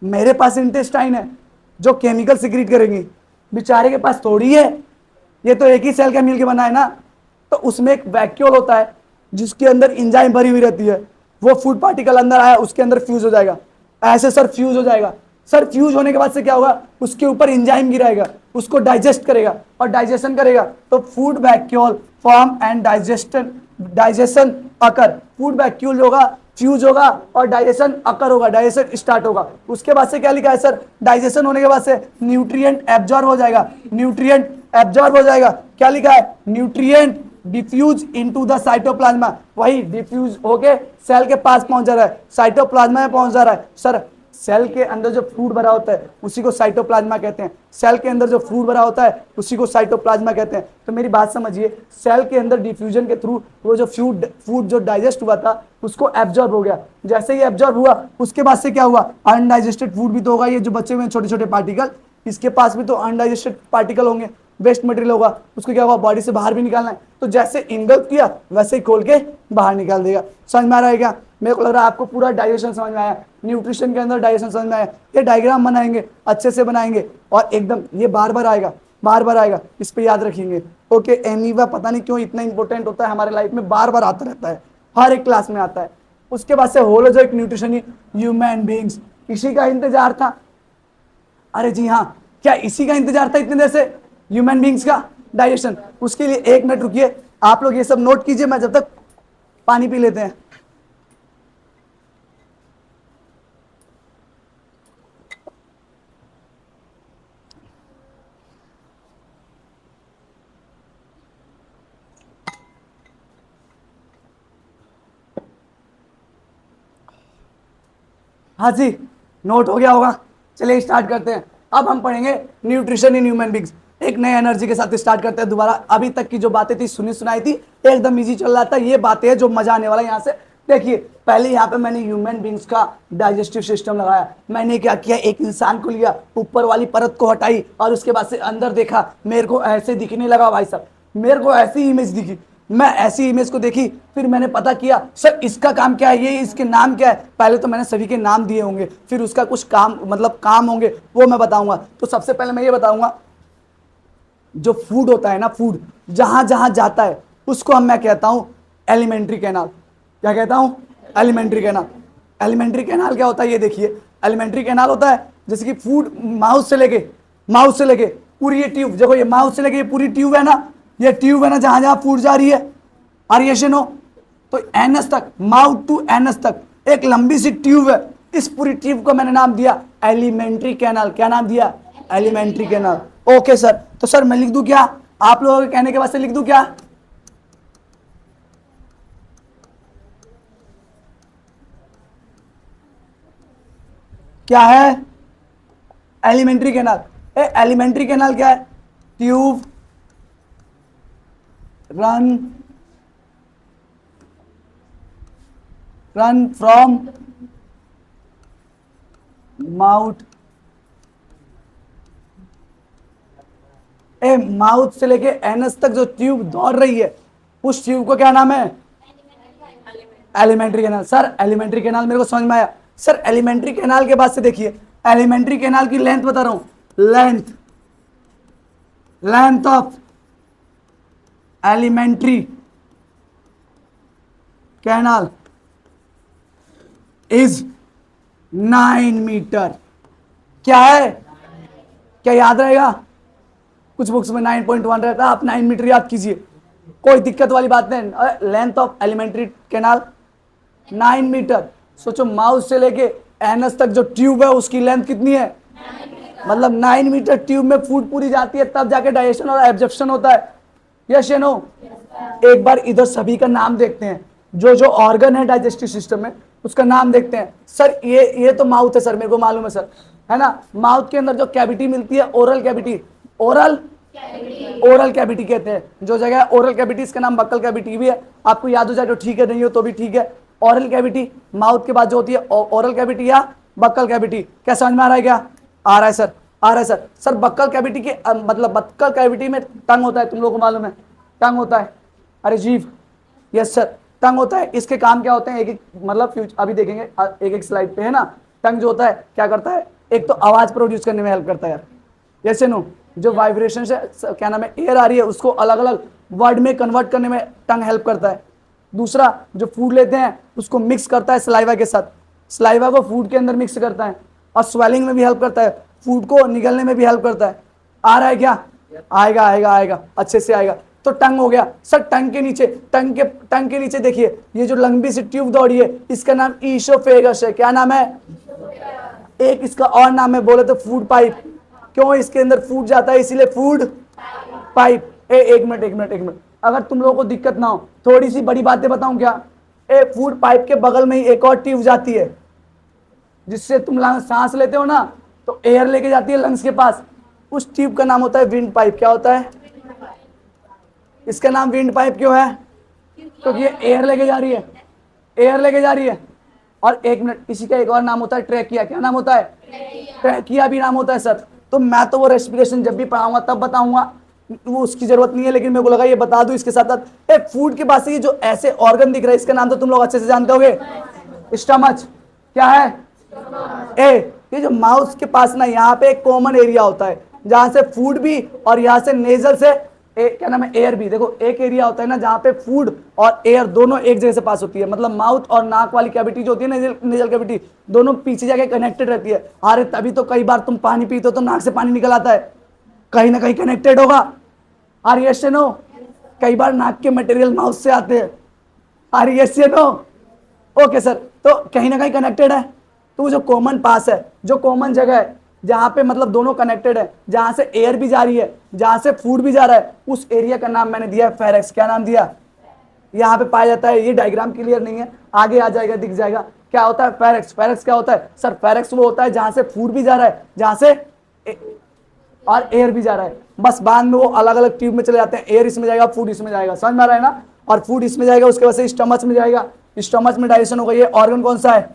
मेरे पास इंटेस्टाइन है जो केमिकल सिक्रीट करेंगी, बेचारे के पास थोड़ी है, ये तो एक ही सेल का मिल के बना है ना। तो उसमें एक वैक्यूल होता है जिसके अंदर इंजाइम भरी हुई रहती है, वो फूड पार्टिकल अंदर आया उसके अंदर फ्यूज हो जाएगा, ऐसे सर फ्यूज हो जाएगा। सर फ्यूज होने के बाद से क्या होगा, उसके ऊपर इंजाइम गिराएगा, उसको डाइजेस्ट करेगा और डाइजेशन करेगा, तो food vacuole form and digestion occur. Food vacuole होगा, फ्यूज होगा और डाइजेशन अकर होगा, डाइजेशन स्टार्ट होगा। उसके बाद से क्या लिखा है सर, डाइजेशन होने के बाद से न्यूट्रिएंट एब्जॉर्ब हो जाएगा, न्यूट्रिएंट एब्जॉर्ब हो जाएगा। क्या लिखा है, nutrient diffuse into the cytoplasm, वही डिफ्यूज होके सेल के पास पहुंच जा रहा है, साइटोप्लाज्मा में पहुंच जा रहा है। सर सेल के अंदर जो फूड भरा होता है उसी को साइटोप्लाज्मा कहते हैं, सेल के अंदर जो फूड भरा होता है उसी को साइटोप्लाज्मा कहते हैं। तो मेरी बात समझिए, सेल के अंदर डिफ्यूजन के थ्रू वो जो फूड जो डाइजेस्ट हुआ था उसको एब्जॉर्ब हो गया। जैसे ही एब्जॉर्ब हुआ उसके बाद से क्या हुआ, अनडाइजेस्टेड फूड भी तो होगा, ये जो बचे हुए छोटे छोटे पार्टिकल, इसके पास भी तो अनडाइजेस्टेड पार्टिकल होंगे, वेस्ट मटेरियल होगा, उसको क्या होगा, बॉडी से बाहर भी निकालना है। तो जैसे इंगल्प किया वैसे ही खोल के बाहर निकाल देगा। समझ में आ रहा है क्या? मेरे को लग रहा है आपको पूरा डाइजेशन समझ में आया, न्यूट्रिशन के अंदर डाइजेशन समझ में आया। ये डायग्राम बनाएंगे, अच्छे से बनाएंगे और एकदम ये बार बार आएगा, बार बार आएगा, इस पे याद रखेंगे। ओके, एनीवा पता नहीं क्यों इतना इंपॉर्टेंट होता है हमारे लाइफ में, बार बार आता रहता है, हर एक क्लास में आता है। उसके बाद से holozoic nutrition in human beings, इसी का इंतजार था। अरे जी हाँ, क्या इसी का इंतजार था इतने देर से, ह्यूमन बींग्स का डाइजेशन? उसके लिए 1 मिनट रुकिए, आप लोग ये सब नोट कीजिए, मैं जब तक पानी पी लेते हैं। हाँ जी, नोट हो गया होगा, चलिए स्टार्ट करते हैं। अब हम पढ़ेंगे न्यूट्रिशन इन ह्यूमन बींग्स, एक नए एनर्जी के साथ स्टार्ट करते हैं दोबारा। अभी तक की जो बातें थी सुनी सुनाई थी, एकदम इजी चल रहा था, ये बातें हैं जो मजा आने वाला है। यहाँ से देखिए, पहले यहाँ पे मैंने ह्यूमन बींग्स का डाइजेस्टिव सिस्टम लगाया। मैंने क्या किया, एक इंसान को लिया, ऊपर वाली परत को हटाई और उसके बाद से अंदर देखा, मेरे को ऐसे दिखने लगा भाई साहब, मेरे को ऐसी इमेज दिखी, मैं ऐसी इमेज को देखी, फिर मैंने पता किया सर इसका काम क्या है, ये इसके नाम क्या है। पहले तो मैंने सभी के नाम दिए होंगे, फिर उसका कुछ काम मतलब काम होंगे वो मैं बताऊंगा। तो सबसे पहले मैं ये बताऊंगा, जो फूड होता है ना, फूड जहां जहां जाता है उसको मैं कहता हूं एलिमेंट्री कैनाल। क्या कहता हूं? Alimentary canal. एलिमेंट्री कैनाल क्या होता है ये देखिए, एलिमेंट्री कैनाल होता है जैसे कि फूड माउथ से लेके पूरी ये ट्यूब, देखो ये माउथ से लेके ये पूरी ट्यूब है ना, ये ट्यूब है ना, जहां जहां फूड जा रही है, आरिएशन हो तो एनस तक, माउथ टू एनस तक एक लंबी सी ट्यूब है। इस पूरी ट्यूब को मैंने नाम दिया एलिमेंट्री कैनाल। क्या नाम दिया? Alimentary canal. ओके सर, तो सर मैं लिख दूं क्या, आप लोगों के कहने के बाद से लिख दूं क्या? क्या है एलिमेंट्री कैनाल? एलिमेंट्री कैनाल क्या है? Tube run from mouth, mouth से लेके एनस तक जो ट्यूब दौड़ रही है उस ट्यूब को क्या नाम है? Alimentary canal. Sir alimentary canal मेरे को समझ में आया। सर एलिमेंट्री कैनाल के बाद से देखिए, एलिमेंट्री कैनाल की लेंथ बता रहा हूं, length of alimentary canal is 9 metre. क्या है? क्या याद रहेगा? कुछ बुक्स में 9.1 रहता है, आप 9 मीटर याद कीजिए, कोई दिक्कत वाली बात नहीं। Length of alimentary canal 9 metre. सोचो माउथ से लेके एनस तक जो ट्यूब है उसकी लेंथ कितनी है? मतलब 9 मीटर ट्यूब में फूड पूरी जाती है, तब जाके डाइजेशन और एब्जॉर्प्शन होता है। यस या नो? एक बार इधर सभी का नाम देखते हैं, जो जो ऑर्गन है डाइजेस्टिव सिस्टम में उसका नाम देखते हैं। सर ये तो माउथ है सर, मेरे को मालूम है सर, है ना। माउथ के अंदर जो कैविटी मिलती है, ओरल कैविटी, ओरल कैविटी कहते हैं। जो जगह है ओरल कैविटी, इसका नाम बक्कल कैविटी भी है। आपको याद हो जाए तो ठीक है, नहीं हो तो भी ठीक है। ओरल कैविटी माउथ के बाद जो होती है ओरल कैविटी या बक्कल कैविटी। क्या समझ में आ रहा है? क्या आ रहा है सर? आ रहा है सर। सर बक्कल कैविटी के मतलब बक्कल कैविटी में टंग होता है, तुम लोगों को मालूम है टंग होता है? अरे जीव, यस सर, टंग होता है। इसके काम क्या होते हैं एक एक मतलब अभी देखेंगे एक एक स्लाइड पे, है ना। टंग जो होता है क्या करता है? एक तो आवाज प्रोड्यूस करने में हेल्प करता है यार, यस नो, जो वाइब्रेशन से क्या नाम है एयर आ रही है उसको अलग अलग वर्ड में कन्वर्ट करने में टंग हेल्प करता है। दूसरा, जो फूड लेते हैं उसको मिक्स करता है सलाइवा के साथ, सलाइवा को फूड के अंदर मिक्स करता है और स्वेलिंग में भी हेल्प करता है, फूड को निगलने में भी हेल्प करता है। आ रहा है क्या? आएगा आएगा आएगा, अच्छे से आएगा। तो टंग हो गया सर। टंग के नीचे, टंग के नीचे देखिए ये जो लंबी सी ट्यूब दौड़ी है इसका नाम ईसोफेगस है। क्या नाम है? एक इसका और नाम है, बोले तो फूड पाइप। क्यों? इसके अंदर फूड जाता है इसीलिए फूड पाइप। एक मिनट, अगर तुम लोगों को दिक्कत ना हो थोड़ी सी बड़ी बातें बताऊं क्या? फूड पाइप के बगल में ही एक और ट्यूब जाती है जिससे तुम सांस लेते हो ना, तो एयर लेके जाती है लंग्स के पास। उस ट्यूब का नाम होता है विंड पाइप। क्या होता है? इसका नाम विंड पाइप क्यों है? क्योंकि ये एयर लेके जा रही है, एयर लेके जा रही है। और एक मिनट, इसी का एक और नाम होता है ट्रैकिया। क्या नाम होता है? ट्रैकिया भी नाम होता है सर। तो मैं तो वो रेस्पिरेशन जब भी पढ़ाऊंगा तब बताऊंगा, वो उसकी जरूरत नहीं है, लेकिन मेरे को लगा ये बता दूं इसके साथ साथ। एक फूड के पास ये जो ऐसे ऑर्गन दिख रहा है इसका नाम तो तुम लोग अच्छे से जानते होगे, स्टमच। क्या है? ये जो माउथ के पास ना यहाँ पे एक कॉमन एरिया होता है जहां से फूड भी और यहाँ से नेजल से क्या नाम है एयर भी। देखो एक एरिया होता है ना जहाँ पे फूड और एयर दोनों एक जगह से पास होती है, मतलब माउथ और नाक वाली कैविटी जो होती है ना, नेजल कैविटी, दोनों पीछे जाके कनेक्टेड रहती है। अरे तभी तो कई बार तुम पानी पीते हो तो नाक से पानी निकल आता है, कहीं ना कहीं कनेक्टेड होगा। Are yes no? कई बार नाक के मटेरियल माउथ से आते हैं। Are yes no? Okay sir, तो कहीं ना कहीं कनेक्टेड है। तो जो कॉमन पास है, जो कॉमन जगह है जहां पे मतलब दोनों कनेक्टेड है, जहां से एयर भी जा रही है, जहां से फूड भी जा रहा है, उस एरिया का नाम मैंने दिया है फेरेक्स। क्या नाम दिया? यहाँ पे पाया जाता है। ये डायग्राम क्लियर नहीं है, आगे आ जाएगा, दिख जाएगा। क्या होता है फेरेक्स? फेरेक्स क्या होता है सर? फेरेक्स वो होता है जहां से फूड भी जा रहा है, जहां से और एयर भी जा रहा है। बस बाद में वो अलग अलग ट्यूब में चले जाते हैं, एयर इसमें जाएगा, फूड इसमें जाएगा। समझ में आ रहा है ना? और फूड इसमें जाएगा, उसके बाद से स्टमच में जाएगा, स्टमच में डाइजेशन होगा। ये ऑर्गन कौन सा है?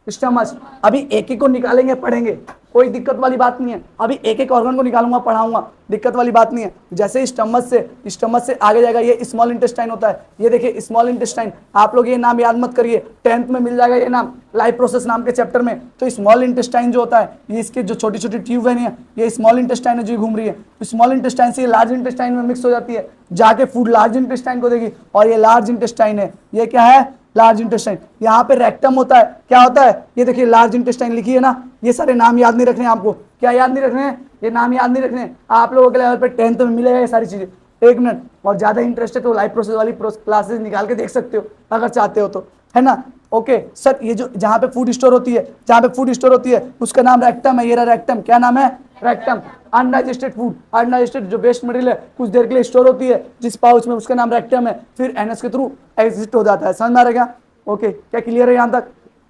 स्टमच। अभी एक एक को निकालेंगे, पढ़ेंगे, कोई दिक्कत वाली बात नहीं है। अभी एक एक ऑर्गन को निकालूंगा, पढ़ाऊंगा, दिक्कत वाली बात नहीं है। जैसे स्टमच से आगे जाएगा, ये स्मॉल इंटेस्टाइन होता है। ये देखिए स्मॉल इंटेस्टाइन, आप लोग ये नाम याद मत करिए, 10th में मिल जाएगा ये नाम लाइफ प्रोसेस नाम के चैप्टर में। तो स्मॉल इंटेस्टाइन जो होता है, ये इसके जो छोटी छोटी ट्यूब है, ये स्मॉल इंटेस्टाइन है जो घूम रही है। स्मॉल इंटेस्टाइन से ये लार्ज इंटेस्टाइन में मिक्स हो जाती है, जाके फूड लार्ज इंटेस्टाइन को देगी, और ये लार्ज इंटेस्टाइन है। ये क्या है? Large intestine. यहाँ पे रेक्टम होता है। क्या होता है? ये देखिए लार्ज इंटेस्टाइन लिखी है ना। ये सारे नाम याद नहीं रखने आपको। क्या याद नहीं रखने हैं? ये नाम याद नहीं रखने। आप लोगों के लेवल पे 10th में मिलेगा ये सारी चीजें। एक मिनट, और ज्यादा इंटरेस्ट है तो लाइफ प्रोसेस वाली क्लासेस निकाल के देख सकते हो अगर चाहते हो तो, है ना? ओके सर, ये जो जहाँ पे फूड स्टोर होती है, जहाँ पे फूड स्टोर होती है उसका नाम रेक्टम है। ये रहा रेक्टम। क्या नाम है? रेक्टम। अनडाइजेस्टेड फूड, अनडाइजेस्टेड जो वेस्ट मटेरियल है कुछ देर के लिए स्टोर होती है जिस पाउच में, उसका नाम रेक्टम है, फिर एनएस के थ्रू एग्जिट हो जाता है। समझ में आ रहा है क्या? ओके, क्या क्लियर है यहाँ तक?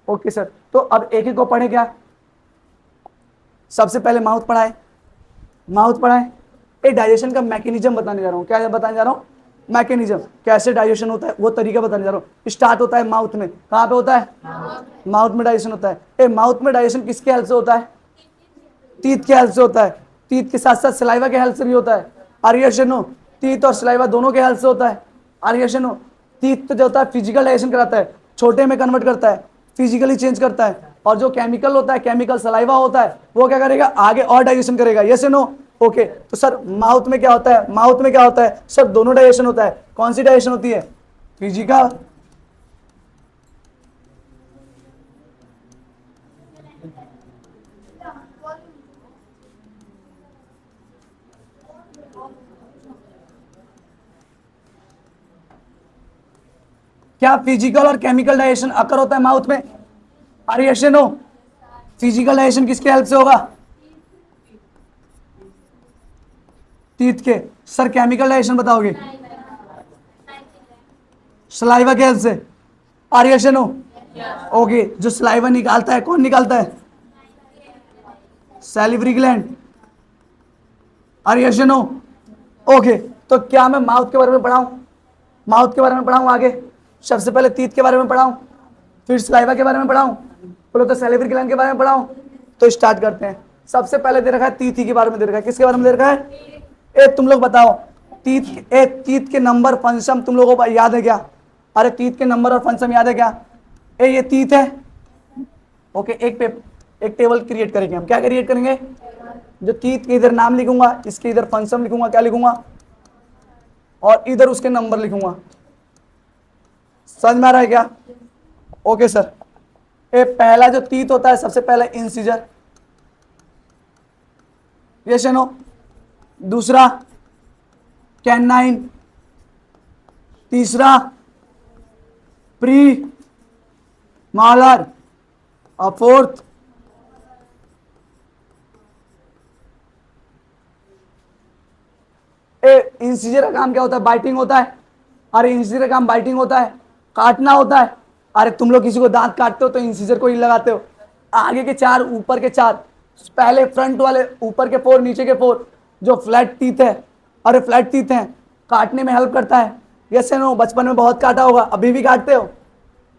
ओके सर, तो अब एक एक को पढ़े। क्या सबसे पहले माउथ पढ़ाए, माउथ पढ़ाए। एक डाइजेशन का मैकेनिज्म बताने जा रहा हूँ। क्या बताने जा रहा हूँ? मैकेनिज्म, कैसे डाइजेशन होता है वो तरीका बताने जा रहा हूँ। स्टार्ट होता है माउथ में। कहाँ पे होता है? माउथ में डाइजेशन होता है। माउथ में डाइजेशन किसके हेल्प से होता है? टीथ के हेल्प से होता है। टीथ के साथ साथ सलाइवा के हेल्प से भी होता है। Are yes no? टीथ और सलाइवा दोनों के हेल्प से होता है। Are yes no? टीथ तो जो होता है फिजिकल डाइजेशन कराता है, छोटे में कन्वर्ट करता है, फिजिकली चेंज करता है। और जो केमिकल होता है, केमिकल सलाइवा होता है, वो क्या करेगा? आगे और डाइजेशन करेगा। Yes no? ओके, तो सर माउथ में क्या होता है? माउथ में क्या होता है सर? दोनों डाइजेशन होता है। कौन सी डाइजेशन होती है? फिजिकल। क्या फिजिकल और केमिकल डाइजेशन अकर होता है माउथ में? अरे यस नो? फिजिकल डाइजेशन किसके हेल्प से होगा? टीथ के। सर केमिकल डाइजेशन बताओगे? सलाइवा के हेल्प से। Are yes no? ओके, जो सलाइवा निकालता है कौन निकालता है? Salivary gland. Are yes no? Okay, तो क्या मैं माउथ के बारे में पढ़ाऊं? माउथ के बारे में पढ़ाऊं आगे? सबसे पहले टीथ के बारे में पढ़ाऊं, फिर सलाइवा के बारे में पढ़ाऊं, बोलो तो सैलिवरी ग्लैंड के बारे में पढ़ाऊं? तो स्टार्ट करते हैं। सबसे पहले दे रखा है टीथ के बारे में दे रखा है। किसके बारे में दे रखा है? तुम लोग बताओ, टीथ के नंबर फंक्शन तुम लोगों को याद है क्या? अरे टीथ के नंबर और फंक्शन याद है क्या? ये टीथ है। ओके, एक टेबल क्रिएट करेंगे हम। क्या क्रिएट करेंगे? जो तीत के इधर नाम लिखूंगा, इसके इधर फंक्शन लिखूंगा, क्या लिखूंगा, और इधर उसके नंबर लिखूंगा। समझ में आ रहा है क्या? Okay sir. ये पहला जो तीत होता है सबसे पहले इंसीजर, यस नो। दूसरा कैनाइन, तीसरा प्री मॉलर, और फोर्थ इंसीजर का काम क्या होता है? बाइटिंग होता है। अरे इंसीजर का काम बाइटिंग होता है, काटना होता है। अरे तुम लोग किसी को दांत काटते हो तो इंसीजर को ही लगाते हो। आगे के 4, ऊपर के 4, पहले फ्रंट वाले, ऊपर के 4, नीचे के 4, जो फ्लैट टीथ है, अरे फ्लैट टीथ हैं, काटने में हेल्प करता है। यस नो, बचपन में बहुत काटा होगा, अभी भी काटते हो।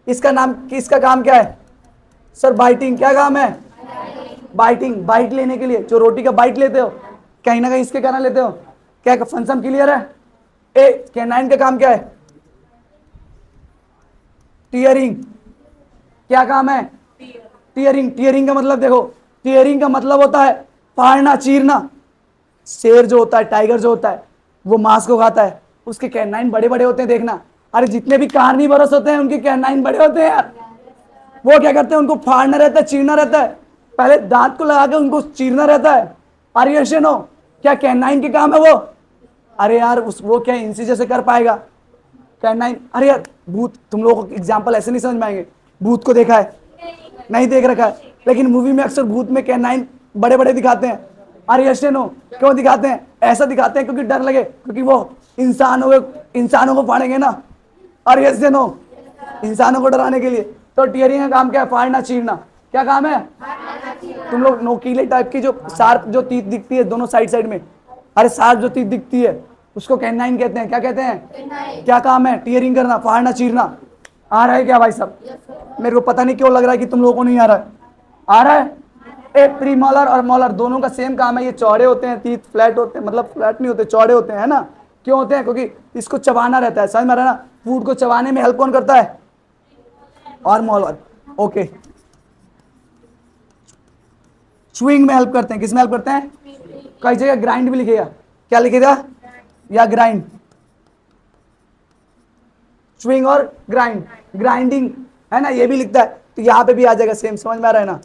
इसका नाम, किसका काम क्या है सर? बाइटिंग। क्या काम है? बाइटिंग। बाइट लेने के लिए, जो रोटी का बाइट लेते हो, कहीं ना कहीं इसके कारण लेते हो। क्या फंक्शन क्लियर है? ए कैनाइन का काम क्या है? टीयरिंग। क्या काम है? टीयरिंग। टीयरिंग का मतलब देखो, टीयरिंग का मतलब होता है फाड़ना, चीरना। शेर जो होता है, टाइगर जो होता है, वो मांस को खाता है, उसके कैनाइन बड़े बड़े होते हैं, देखना। अरे जितने भी कार्निवोरस होते हैं उनके कैनाइन बड़े होते हैं यार। वो क्या करते हैं? उनको फाड़ना रहता है, चीरना रहता है, पहले दांत को लगा के उनको चीरना रहता है। अरे यश नो, क्या कैनाइन के काम है वो? अरे यार वो क्या इंसीजर से कर पाएगा कैनाइन? अरे यार भूत, तुम लोगों को एग्जाम्पल ऐसे नहीं समझ में आएंगे। भूत को देखा है? नहीं देख रखा है, लेकिन मूवी में अक्सर भूत में कैनाइन बड़े बड़े दिखाते हैं। अरे यश नो, क्यों दिखाते हैं? ऐसा दिखाते हैं क्योंकि डर लगे, क्योंकि वो इंसानों को फाड़ेंगे ना। अरे यश नो, इंसानों को डराने के लिए। तो टीयरिंग का काम क्या है? फाड़ना, चीरना। क्या काम है? तुम लोग नोकीले टाइप की जो शार्प जो तीत दिखती है दोनों साइड साइड में, अरे शार्प जो तीत दिखती है उसको कैनाइन कहते हैं। क्या कहते हैं? क्या काम है? टीयरिंग करना, फाड़ना, चीरना। आ रहा है क्या भाई साहब? मेरे को पता नहीं क्यों लग रहा है कि तुम लोगों को नहीं आ रहा है। आ रहा है? ए प्री मॉलर और मॉलर दोनों का सेम काम है। ये चौड़े होते हैं, तीत फ्लैट होते हैं, मतलब फ्लैट नहीं होते, चौड़े होते हैं, है ना? क्यों होते हैं? क्योंकि इसको चबाना रहता है। समझ में आ रहा है ना? फूड को चबाने में हेल्प कौन करता है? और मॉलर। ओके। च्यूइंग में हेल्प करते हैं। किस में हेल्प करते हैं? कई जगह ग्राइंड भी लिखेगा। क्या लिखेगा? या ग्राइंड। च्यूइंग और ग्राइंड, ग्राइंडिंग, है ना? ये भी लिखता है, तो यहाँ पे भी आ जाएगा सेम। समझ में आ रहा है ना?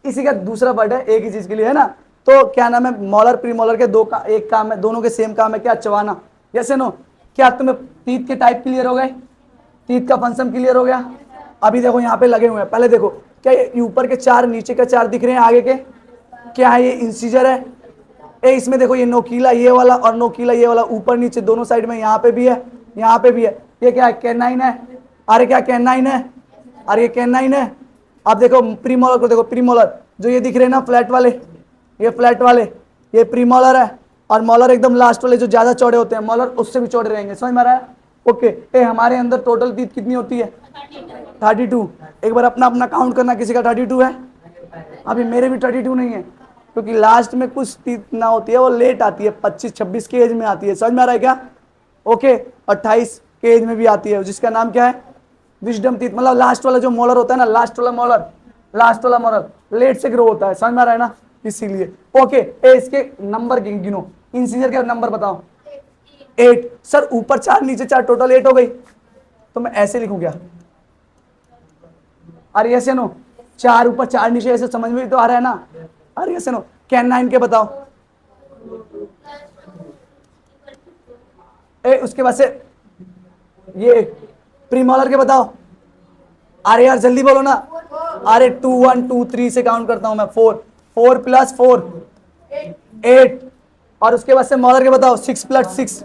इसी का दूसरा वर्ड है एक ही चीज के लिए, है ना? तो क्या नाम है? मॉलर प्री मॉलर के एक काम है, दोनों के सेम काम है। क्या? चबाना। Yes no? क्या तुम्हें तीत के टाइप क्लियर हो गए? तीत का फंक्शन क्लियर हो गया? अभी देखो यहाँ पे लगे हुए हैं, पहले देखो, क्या ये ऊपर के 4 नीचे के 4 दिख रहे हैं? आगे के क्या है? ये इंसीजर है। इसमें देखो, ये नोकीला ये वाला और नोकीला ये वाला, ऊपर नीचे दोनों साइड में, यहाँ पे भी है, यहाँ पे भी है। ये क्या है? कैनाइन है। अरे क्या कैनाइन है? अरे ये कैनाइन है। अब देखो प्रीमोलर को देखो, प्रीमोलर जो ये दिख रहे हैं ना फ्लैट वाले, ये फ्लैट वाले, ये प्रीमोलर है। और मॉलर एकदम लास्ट वाले जो ज्यादा चौड़े होते हैं, मॉलर उससे भी चौड़े रहेंगे। समझ में आ रहा है? ओके। हमारे अंदर टोटल टीथ कितनी होती है? 32। एक बार अपना अपना काउंट करना, किसी का 32 है? अभी मेरे भी 32 नहीं है, क्योंकि लास्ट में कुछ टीथ ना होती है, वो लेट आती है, 25-26 के एज में आती है। समझ में आ रहा है क्या? ओके। 28 के एज में भी आती है, जिसका नाम क्या है? Wisdom teeth. मतलब लास्ट वाला जो मोलर होता है ना, लास्ट वाला मोलर लेट से ग्रो होता है। समझ में आ रहा है ना? इसीलिए। ओके। इसके नंबर गिनो, इंसीजर के नंबर बताओ। 8। सर ऊपर 4 नीचे 4, टोटल 8 हो गई। तो मैं ऐसे लिखूं क्या? अरे ऐसे नो, 4 ऊपर 4 नीचे, ऐसे समझ में भी तो आ रहा है ना? अरे ऐसे नो। कैनाइन के बताओ। उसके बाद से ये प्रीमोलर के बताओ। अरे यार जल्दी बोलो ना। अरे 2 1 2 3 से काउंट करता हूं मैं। 4 + 4 8। और उसके बाद से मॉलर के बताओ। 6 + 6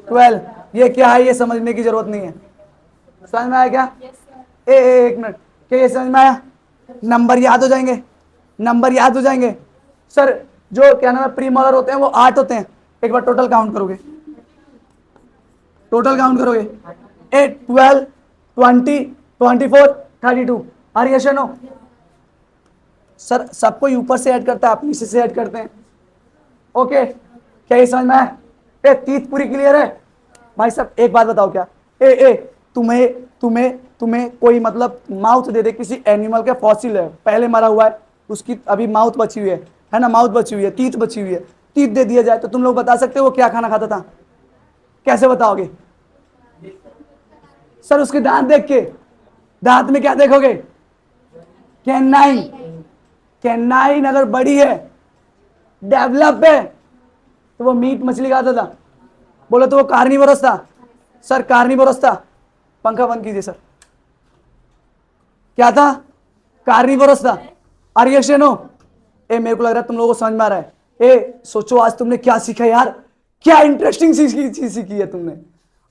12। ये क्या है? ये समझने की जरूरत नहीं है। समझ में आया क्या? एक मिनट, क्या ये समझ में आया? नंबर याद हो जाएंगे, नंबर याद हो जाएंगे। सर जो क्या नाम है प्रीमोलर होते हैं वो 8 होते हैं। एक बार टोटल काउंट करोगे, टोटल काउंट करोगे 8 12 20 24 32। अरे यश नो? सर सबको ऊपर से ऐड करता है, आप नीचे से ऐड करते हैं। ओके। क्या ये समझ में आया? तीत पूरी क्लियर है भाई साहब? एक बात बताओ, क्या तुम्हें तुम्हें तुम्हें कोई मतलब माउथ दे दे, किसी एनिमल का फॉसिल है, पहले मरा हुआ है, उसकी अभी माउथ बची हुई है, है ना, माउथ बची हुई है, टीथ बची हुई है, टीथ दे दिया जाए तो तुम लोग बता सकते हो वो क्या खाना खाता था? कैसे बताओगे सर? उसके दांत देख के, दांत में क्या देखोगे? कैनाइन। कैनाइन अगर बड़ी है, डेवलप है, तो वो मीट मछली खाता था। बोले तो वो कार्निवोरस था। सर कार्निवोरस था। पंखा बंद कीजिए सर। क्या था? कार्निवोरस था। आर्यशनो ए, मेरे को लग रहा है तुम लोगों को समझ में आ रहा है। ए सोचो आज तुमने क्या सीखा यार, क्या इंटरेस्टिंग चीज सीखी है तुमने।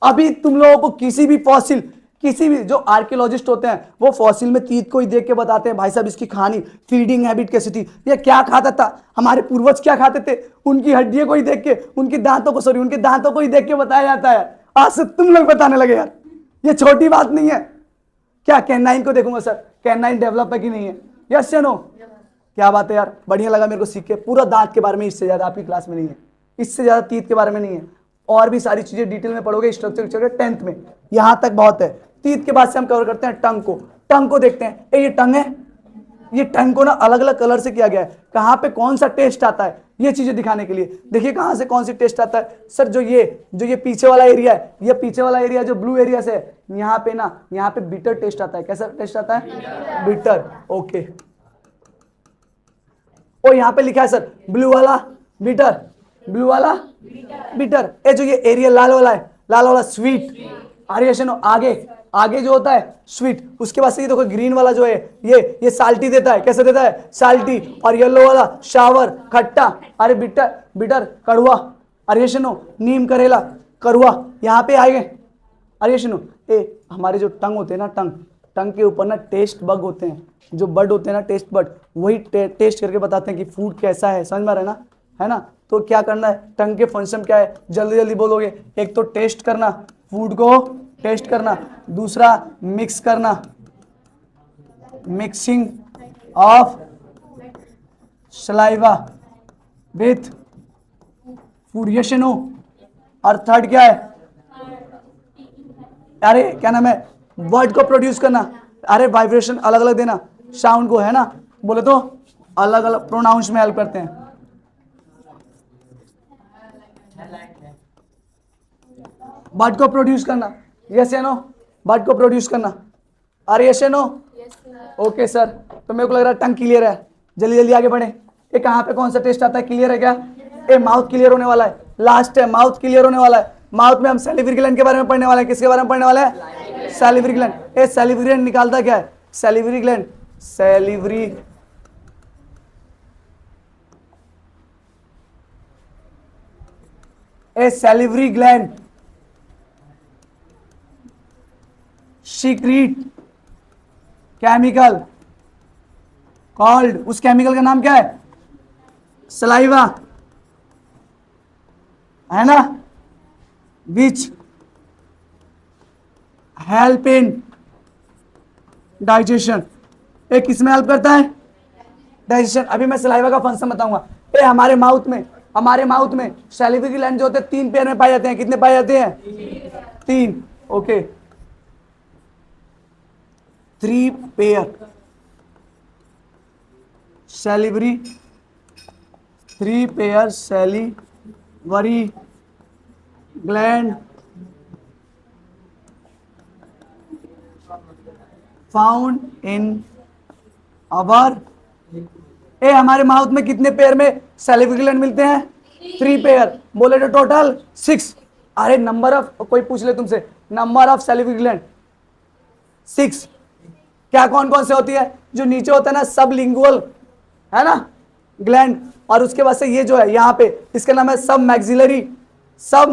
अभी तुम लोगों को किसी भी फॉसिल, किसी भी जो आर्कियोलॉजिस्ट होते हैं वो फॉसिल में तीत को ही देख के बताते हैं भाई साहब इसकी खानी फीडिंग हैबिट कैसी थी, ये क्या खाता था, हमारे पूर्वज क्या खाते थे, उनकी हड्डियों को ही देख के, उनके दांतों को, सॉरी उनके दांतों को ही देख के बताया जाता है। आज से तुम लोग बताने लगे यार, ये छोटी बात नहीं है। क्या कैनाइन को देखूंगा सर, कैनाइन डेवलप है कि नहीं है? यस या नो? क्या बात है यार, बढ़िया लगा मेरे को सीख के। पूरा दांत के बारे में इससे ज्यादा आपकी क्लास में नहीं है, इससे ज्यादा तीत के बारे में नहीं है। और भी सारी चीजें डिटेल में पढ़ोगे स्ट्रक्चर 10th में, यहां तक बहुत है। तीत के बाद से हम कवर करते हैं टंग को। टंग को देखते हैं। ये टंग है, ये टंग को ना अलग अलग कलर से किया गया है, कहां पे कौन सा टेस्ट आता है ये चीजें दिखाने के लिए। देखिए कहां से कौन सी टेस्ट आता है सर। जो ये पीछे वाला एरिया है, ये पीछे वाला एरिया जो ब्लू एरिया से है, यहाँ पे ना, यहाँ पे बिटर टेस्ट आता है। कैसा टेस्ट आता है? बिटर। ओके, और यहाँ पे लिखा है सर ब्लू वाला बिटर, ब्लू वाला बिटर। ये जो ये एरिया लाल वाला है, लाल वाला स्वीट। आर्यशन आगे, आगे जो होता है स्वीट, उसके बाद से ये देखो ग्रीन वाला जो है ये साल्टी देता है। कैसे देता है? साल्टी। और येलो वाला शावर, खट्टा। अरे बिटर, बिटर कड़वा। आर्यशनो नीम करेला कड़वा। यहाँ पे आएंगे आर्यशनो ए, हमारे जो टंग होते हैं ना, टंग के ऊपर ना टेस्ट बग होते हैं, जो बर्ड होते हैं ना, टेस्ट बर्ड, वही टेस्ट करके बताते हैं कि फूड कैसा है। समझ में आ रहा है ना? है ना? तो क्या करना है, टंग के फंक्शन क्या है, जल्दी जल्दी बोलोगे। एक तो टेस्ट करना, फूड को टेस्ट करना। दूसरा मिक्स करना, mixing of saliva with food. Yes no? और थर्ड क्या है? अरे क्या नाम है, वर्ड को प्रोड्यूस करना। अरे वाइब्रेशन अलग अलग देना साउंड को, है ना? बोले तो अलग अलग प्रोनाउंस में हेल्प करते हैं। वर्ड को प्रोड्यूस करना। यस या नो? वर्ड को प्रोड्यूस करना। अरे यस या नो? ओके सर, तो मेरे को लग रहा है टंग क्लियर है। जल्दी जल्दी आगे बढ़े। ये कहाँ पे कौन सा टेस्ट आता है? क्लियर है क्या? ये माउथ क्लियर होने वाला है, लास्ट है, माउथ क्लियर होने वाला है। माउथ में हम सैलिवरी ग्लैंड के बारे में पढ़ने वाले हैं। किसके बारे में पढ़ने वाले हैं? Salivary gland. ये सैलिवरी ग्लैंड निकालता क्या है? Salivary gland, salivary salivary gland secret chemical called, उस केमिकल का नाम क्या है? सलाइवा, है ना? Which help in digestion. ये किसमें हेल्प करता है? डाइजेशन। अभी मैं सलाइवा का फंक्शन बताऊंगा। ये हमारे माउथ में सैलिवरी ग्लैंड जो होते हैं 3 पेयर में पाए जाते हैं। कितने पाए जाते हैं? 3। Okay, 3 pair salivary, 3 pair salivary gland found in our. ए, हमारे माउथ में कितने पेयर में सैलिवरी ग्लैंड मिलते हैं? 3 पेयर। बोले तो टोटल 6। अरे नंबर ऑफ, कोई पूछ ले तुमसे, नंबर ऑफ सैलिवरी ग्लैंड 6। क्या कौन कौन से होती है? जो नीचे होता है ना सबलिंगुअल, है ना, ग्लैंड। और उसके बाद से ये जो है यहाँ पे, इसका नाम है सब मैक्सिलरी, सब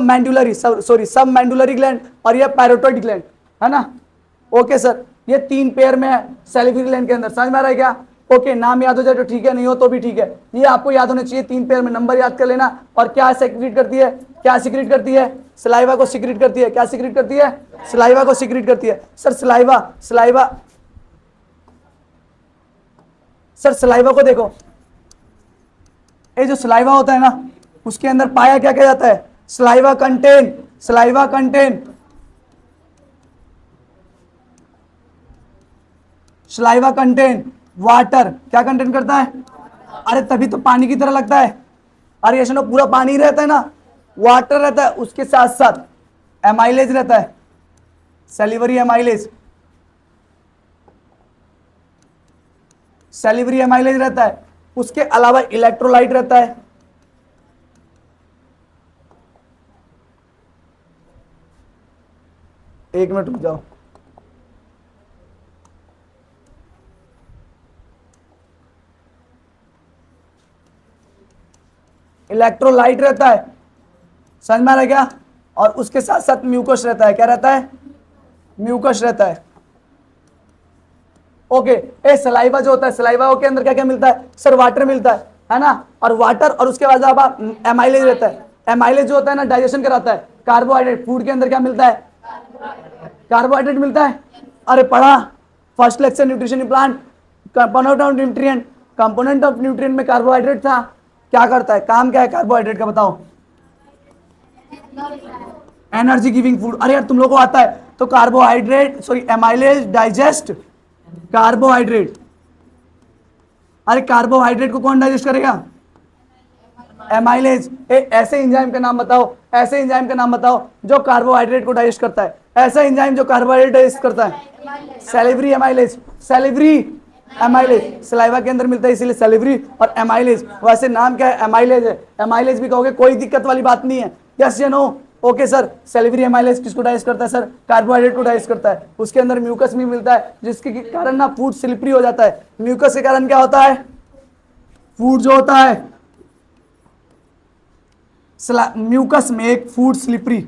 मैंडुलरी ग्लैंड, और ये पैरोटोइड ग्लैंड, है ना? ओके सर, ये 3 पेयर में है सैलिवरी ग्लैंड के अंदर। समझ में आ रहा है क्या? ओके, नाम याद हो जाए तो ठीक है, नहीं हो तो भी ठीक है। ये आपको याद होने चाहिए। 3 पेयर में नंबर याद कर लेना। और क्या सिक्रीट करती है? क्या सिक्रीट करती है? सलाइवा को सिक्रीट करती है। क्या सिक्रीट करती है? सलाइवा को सिक्रीट करती है। सर सलाइवा को देखो। ये जो सलाइवा होता है ना, उसके अंदर पाया क्या क्या जाता है? Saliva contain water. क्या कंटेन करता है? अरे तभी तो पानी की तरह लगता है। अरे यशनो पूरा पानी रहता है ना, वाटर रहता है, उसके साथ साथ एमाइलेज रहता है, सेलिवरी एमाइलेज, सेलिवरी एमाइलेज रहता है, उसके अलावा इलेक्ट्रोलाइट रहता है। एक मिनट रुक जाओ। इलेक्ट्रोलाइट रहता है, समझ में आ रहा है क्या? और उसके साथ साथ म्यूकस रहता है। क्या रहता है? म्यूकस रहता है। ओके, ए सलाइवा जो होता है, सलाइवा के अंदर क्या क्या मिलता है सर? वाटर मिलता है ना? और वाटर, और उसके बाद अब एमाइलेज रहता है। एमाइलेज जो होता है ना, डाइजेशन कराता है कार्बोहाइड्रेट। फूड के अंदर क्या मिलता है? कार्बोहाइड्रेट मिलता है। अरे पढ़ा first lecture nutrition in plant, component of nutrient, component of nutrient में कार्बोहाइड्रेट था। क्या करता है, काम क्या है कार्बोहाइड्रेट का बताओ? Energy giving food. अरे यार तुम लोगों को आता है तो carbohydrate, sorry amylase digest carbohydrate. अरे कार्बोहाइड्रेट को कौन डाइजेस्ट करेगा? एमाइलेज। ऐसे एंजाइम का नाम बताओ, ऐसे एंजाइम का नाम बताओ जो कार्बोहाइड्रेट को डाइजेस्ट करता है। ऐसा एंजाइम जो कार्बोहाइड्रेट डाइजेस्ट करता है, salivary amylase. Salivary amylase saliva के अंदर मिलता है, इसीलिए सेलिवरी और एमाइलेज। वैसे नाम क्या है? एमाइलेज है। एमाइलेज भी कहोगे, कोई दिक्कत वाली बात नहीं है। यस या no? Okay sir. Salivary amylase किसको डाइजेस्ट करता है सर? कार्बोहाइड्रेट को डाइजेस्ट करता है। उसके अंदर म्यूकस भी मिलता है, जिसके कारण ना फूड स्लिपरी हो जाता है। म्यूकस के कारण क्या होता है? फूड जो होता है, mucus make food slippery,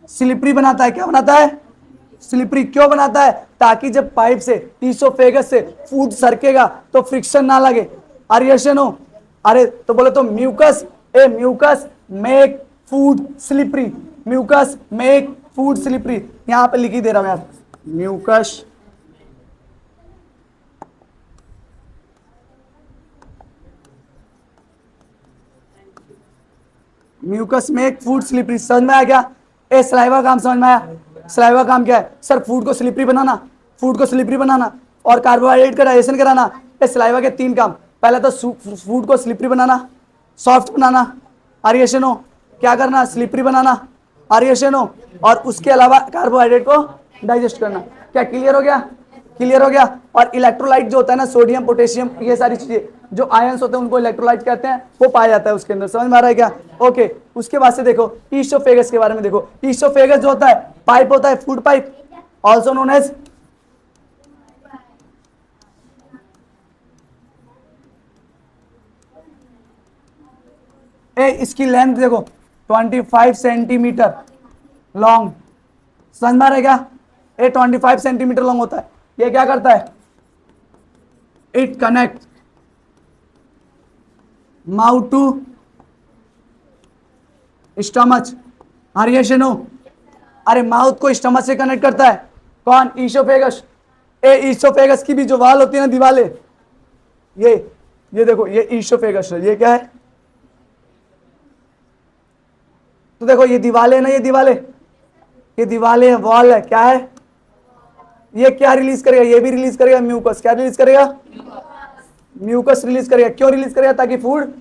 slippery बनाता है। क्या बनाता है? स्लिपरी। क्यों बनाता है? ताकि जब पाइप से, ईसोफेगस से फूड सरकेगा तो फ्रिक्शन ना लगे। आर्यशन हो? अरे तो बोले तो mucus, mucus make food slippery, mucus make food slippery. यहां पे लिख ही दे रहा हूं यार, mucus mucus make food slippery. समझ में आया क्या? सलाइवा काम समझ में आया? सलाइवा काम क्या है सर? फूड को स्लिपरी बनाना, फूड को स्लिपरी बनाना और कार्बोहाइड्रेट का डाइजेशन कराना। सलाइवा के 3 काम। पहला तो फूड को स्लिपरी बनाना, सॉफ्ट बनाना, आरिएशन हो, क्या करना? स्लिपरी बनाना, आरिएशन हो, और उसके अलावा कार्बोहाइड्रेट को डाइजेस्ट करना। क्या क्लियर हो गया? क्लियर हो गया। और इलेक्ट्रोलाइट जो होता है ना, सोडियम पोटेशियम, ये सारी चीजें जो आयंस होते हैं उनको इलेक्ट्रोलाइट कहते हैं, वो पाया जाता है उसके अंदर। समझ में आ रहा है क्या? ओके। उसके बाद से देखो ईसोफेगस के बारे में। देखो ईसोफेगस जो होता है, पाइप होता है, food pipe, also known as इसकी लेंथ देखो 25 सेंटीमीटर लॉन्ग। समझ में आ रहा है क्या? 25 सेंटीमीटर लॉन्ग होता है। ये क्या करता है? It connect mouth to stomach. आरिएशन हो? अरे माउथ को स्टमच से कनेक्ट करता है। कौन? ईसोफेगस। ईसोफेगस की भी जो वाल होती है ना, दीवाले, ये देखो, ये ईसोफेगस है। ये क्या है? तो देखो ये दीवाले है ना, ये दीवाले है, वॉल है। क्या है? ये क्या रिलीज करेगा? ये भी रिलीज करेगा म्यूकस। क्या रिलीज करेगा? म्यूकस रिलीज करेगा। क्यों रिलीज करेगा? ताकि फूड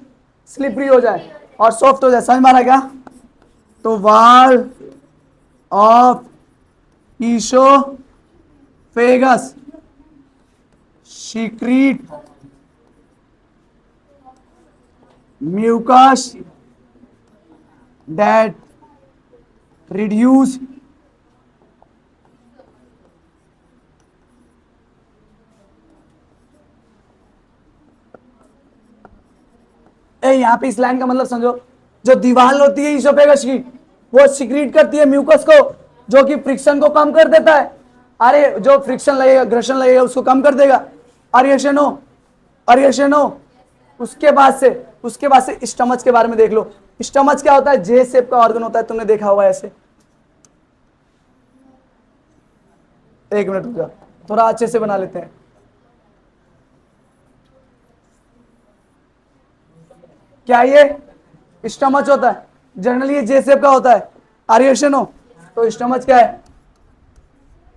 स्लिपरी हो जाए और सॉफ्ट हो जाए। समझ में आ रहा है क्या? तो wall of oesophagus secrete mucus that reduce यहां पे इस लाइन का मतलब समझो। जो दीवार होती है ईसोफेगस की, वो सीक्रेट करती है म्यूकस को, जो कि फ्रिक्शन को कम कर देता है। अरे जो फ्रिक्शन लगेगा, घर्षण लगेगा, उसको कम कर देगा। आरिएशन हो? आरिएशन हो? उसके बाद से स्टमच के बारे में देख लो। स्टमच क्या होता है? जे शेप का ऑर्गन होता है, तुमने देखा होगा ऐसे। एक मिनट रुक जा, थोड़ा अच्छे से बना लेते हैं। क्या ये स्टमच होता है? जनरली ये जे शेप का होता है। आरिएशन हो? तो स्टमच क्या है?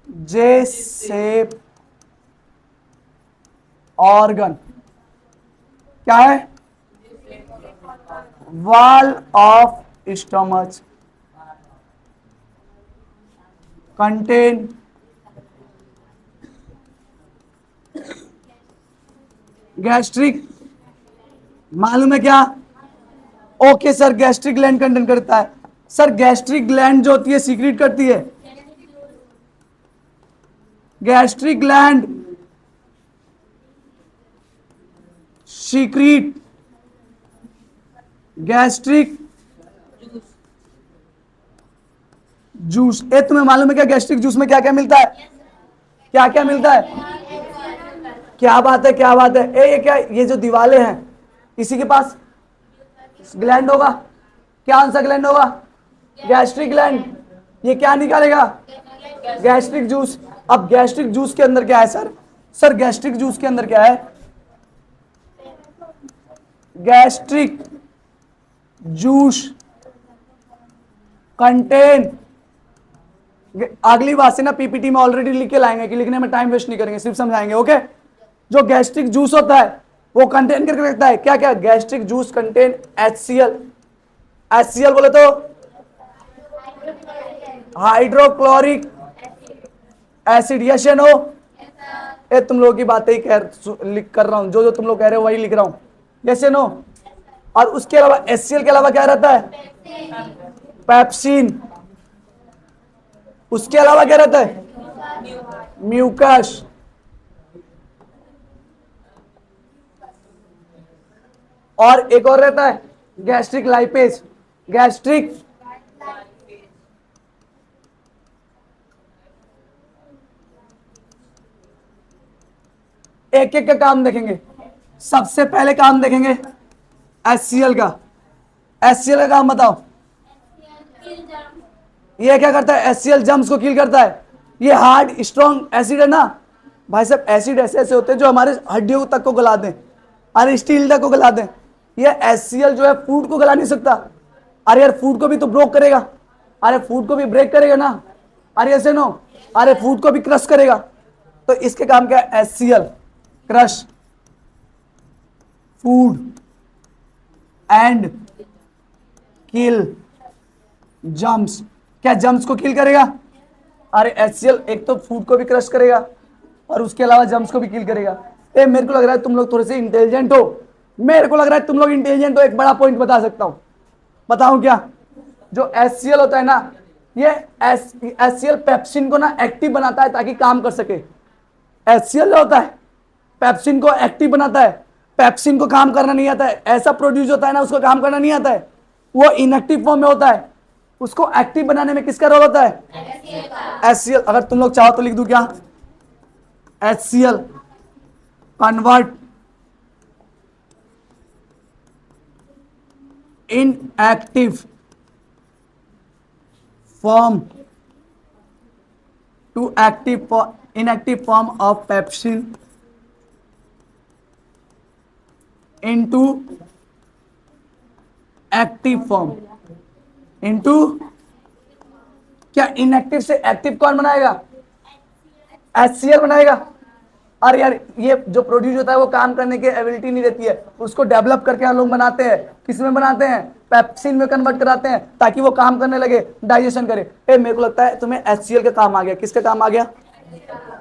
जे शेप ऑर्गन क्या है? Wall of stomach contain gastric, मालूम है क्या? Okay sir, gastric gland contain करता है। सर गैस्ट्रिक ग्लैंड जो होती है सीक्रेट करती है, gastric gland secrete gastric juice. ए तुम्हें मालूम है क्या गैस्ट्रिक जूस में क्या क्या मिलता है? क्या क्या मिलता है? क्या बात है, क्या बात है। ए ये क्या, ये जो दीवाले हैं इसी के पास ग्लैंड होगा। क्या आंसर ग्लैंड होगा? Gastric gland. ये क्या निकालेगा? Gastric juice. अब गैस्ट्रिक जूस के अंदर क्या है सर? सर गैस्ट्रिक जूस के अंदर क्या है? गैस्ट्रिक जूस कंटेन, अगली बात से ना पीपीटी में ऑलरेडी लिख के लाएंगे कि लिखने में टाइम वेस्ट नहीं करेंगे, सिर्फ समझाएंगे। ओके, जो गैस्ट्रिक जूस होता है वो कंटेन करके रखता है क्या क्या? Gastric juice contain HCl। HCl बोले तो हाइड्रोक्लोरिक एसिड। यस या नो? ए तुम लोगों की बातें ही लिख कर रहा हूं, जो जो तुम लोग कह रहे हो वही लिख रहा हूं। यस या नो? और उसके अलावा HCl के अलावा क्या रहता है? पेप्सिन। उसके अलावा क्या रहता है? म्यूकस। और एक और रहता है गैस्ट्रिक लाइपेज। गैस्ट्रिक एक एक का काम देखेंगे। सबसे पहले काम देखेंगे HCl का। HCl का काम बताओ। ये क्या करता है? HCl जम्स को किल करता है। ये हार्ड स्ट्रॉन्ग एसिड है ना भाई साहब। एसिड ऐसे ऐसे होते हैं जो हमारे हड्डियों तक को गला दें, अरे स्टील तक को गला दें। ये HCl जो है फूड को गला नहीं सकता। अरे यार फूड को भी तो ब्रोक करेगा, अरे फूड को भी ब्रेक करेगा ना, अरे ऐसे नो, अरे फूड को भी क्रश करेगा। तो इसके काम क्या है? HCl crush food and kill germs. क्या जम्स को किल करेगा? अरे HCl एक तो फूड को भी क्रश करेगा और उसके अलावा जम्स को भी किल करेगा। ए मेरे को लग रहा है तुम लोग थोड़े से इंटेलिजेंट हो, मेरे को लग रहा है तुम लोग इंटेलिजेंट हो। एक बड़ा पॉइंट बता सकता हूं, बताऊं क्या? जो HCl होता है ना, ये HCl पेप्सिन को ना एक्टिव बनाता है ताकि काम कर सके। HCl जो होता है पेप्सिन को एक्टिव बनाता है। पेप्सिन को काम करना नहीं आता है, ऐसा प्रोड्यूस होता है ना उसको काम करना नहीं आता है, वो इनएक्टिव फॉर्म में होता है। उसको एक्टिव बनाने में किसका रोल होता है? HCl। अगर तुम लोग चाहो तो लिख दूं क्या? HCl convert inactive form to inactive form of pepsin into active form into क्या इनएक्टिव से एक्टिव कौन बनाएगा? HCl बनाएगा। अरे यार ये जो प्रोड्यूस होता है वो काम करने की एबिलिटी नहीं रहती है, उसको डेवलप करके हम लोग बनाते हैं। किसमें बनाते हैं? पेप्सिन में कन्वर्ट कराते हैं ताकि वो काम करने लगे, डाइजेशन करे। ए मेरे को लगता है तुम्हें HCl का काम आ गया। किसका काम आ गया?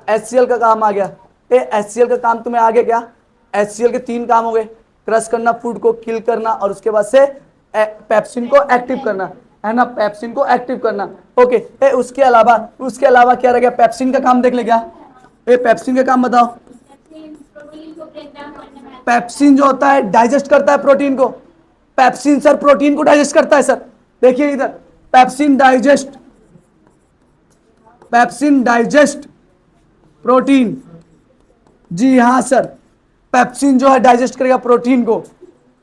HCl का काम आ गया। ए HCl का काम तुम्हें आ गया क्या? HCl के 3 काम हो गए, क्रश करना, फूड को किल करना और उसके बाद से पेप्सिन को एक्टिव करना, है ना? पेप्सिन को एक्टिव करना। ओके, ए उसके अलावा क्या रह गया? पेप्सिन का काम देख ले क्या? ए पेप्सिन का काम बताओ। पेप्सिन जो होता है डाइजेस्ट करता है प्रोटीन को। पेप्सिन सर प्रोटीन को डाइजेस्ट करता है। सर देखिए इधर, पेप्सिन डाइजेस्ट प्रोटीन। जी हाँ सर, पेप्सिन जो है डाइजेस्ट करेगा प्रोटीन को।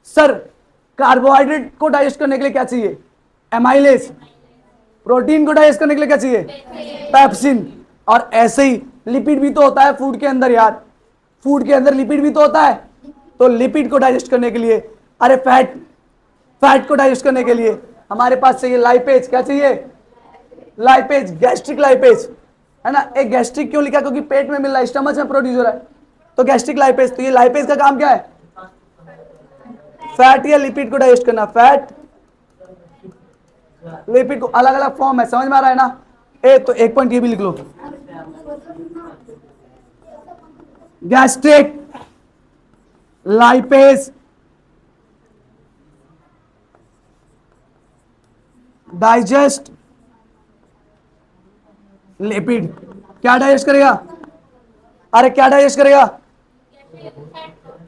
सर कार्बोहाइड्रेट को डाइजेस्ट करने के लिए क्या चाहिए? एमाइलेज। प्रोटीन को डाइजेस्ट करने के लिए क्या चाहिए? पेप्सिन। और ऐसे ही लिपिड भी तो होता है फूड के अंदर यार, फूड के अंदर लिपिड भी तो होता है। तो लिपिड को डाइजेस्ट करने के लिए, अरे फैट को डाइजेस्ट करने के लिए हमारे पास चाहिए लाइपेज। क्या चाहिए? लाइपेज, गैस्ट्रिक लाइपेज, है ना? एक गैस्ट्रिक क्यों लिखा? क्योंकि पेट में मिल रहा है, स्टमच में प्रोड्यूस हो रहा है। तो गैस्ट्रिक लाइपेज, तो ये लाइपेज का काम क्या है? फैट या लिपिड को डाइजेस्ट करना। फैट लिपिड को, अलग अलग फॉर्म है, समझ में आ रहा है ना? तो एक पॉइंट ये भी लिख लो, गैस्ट्रिक लाइपेज डाइजेस्ट लिपिड। क्या डाइजेस्ट करेगा? अरे क्या डाइजेस्ट करेगा?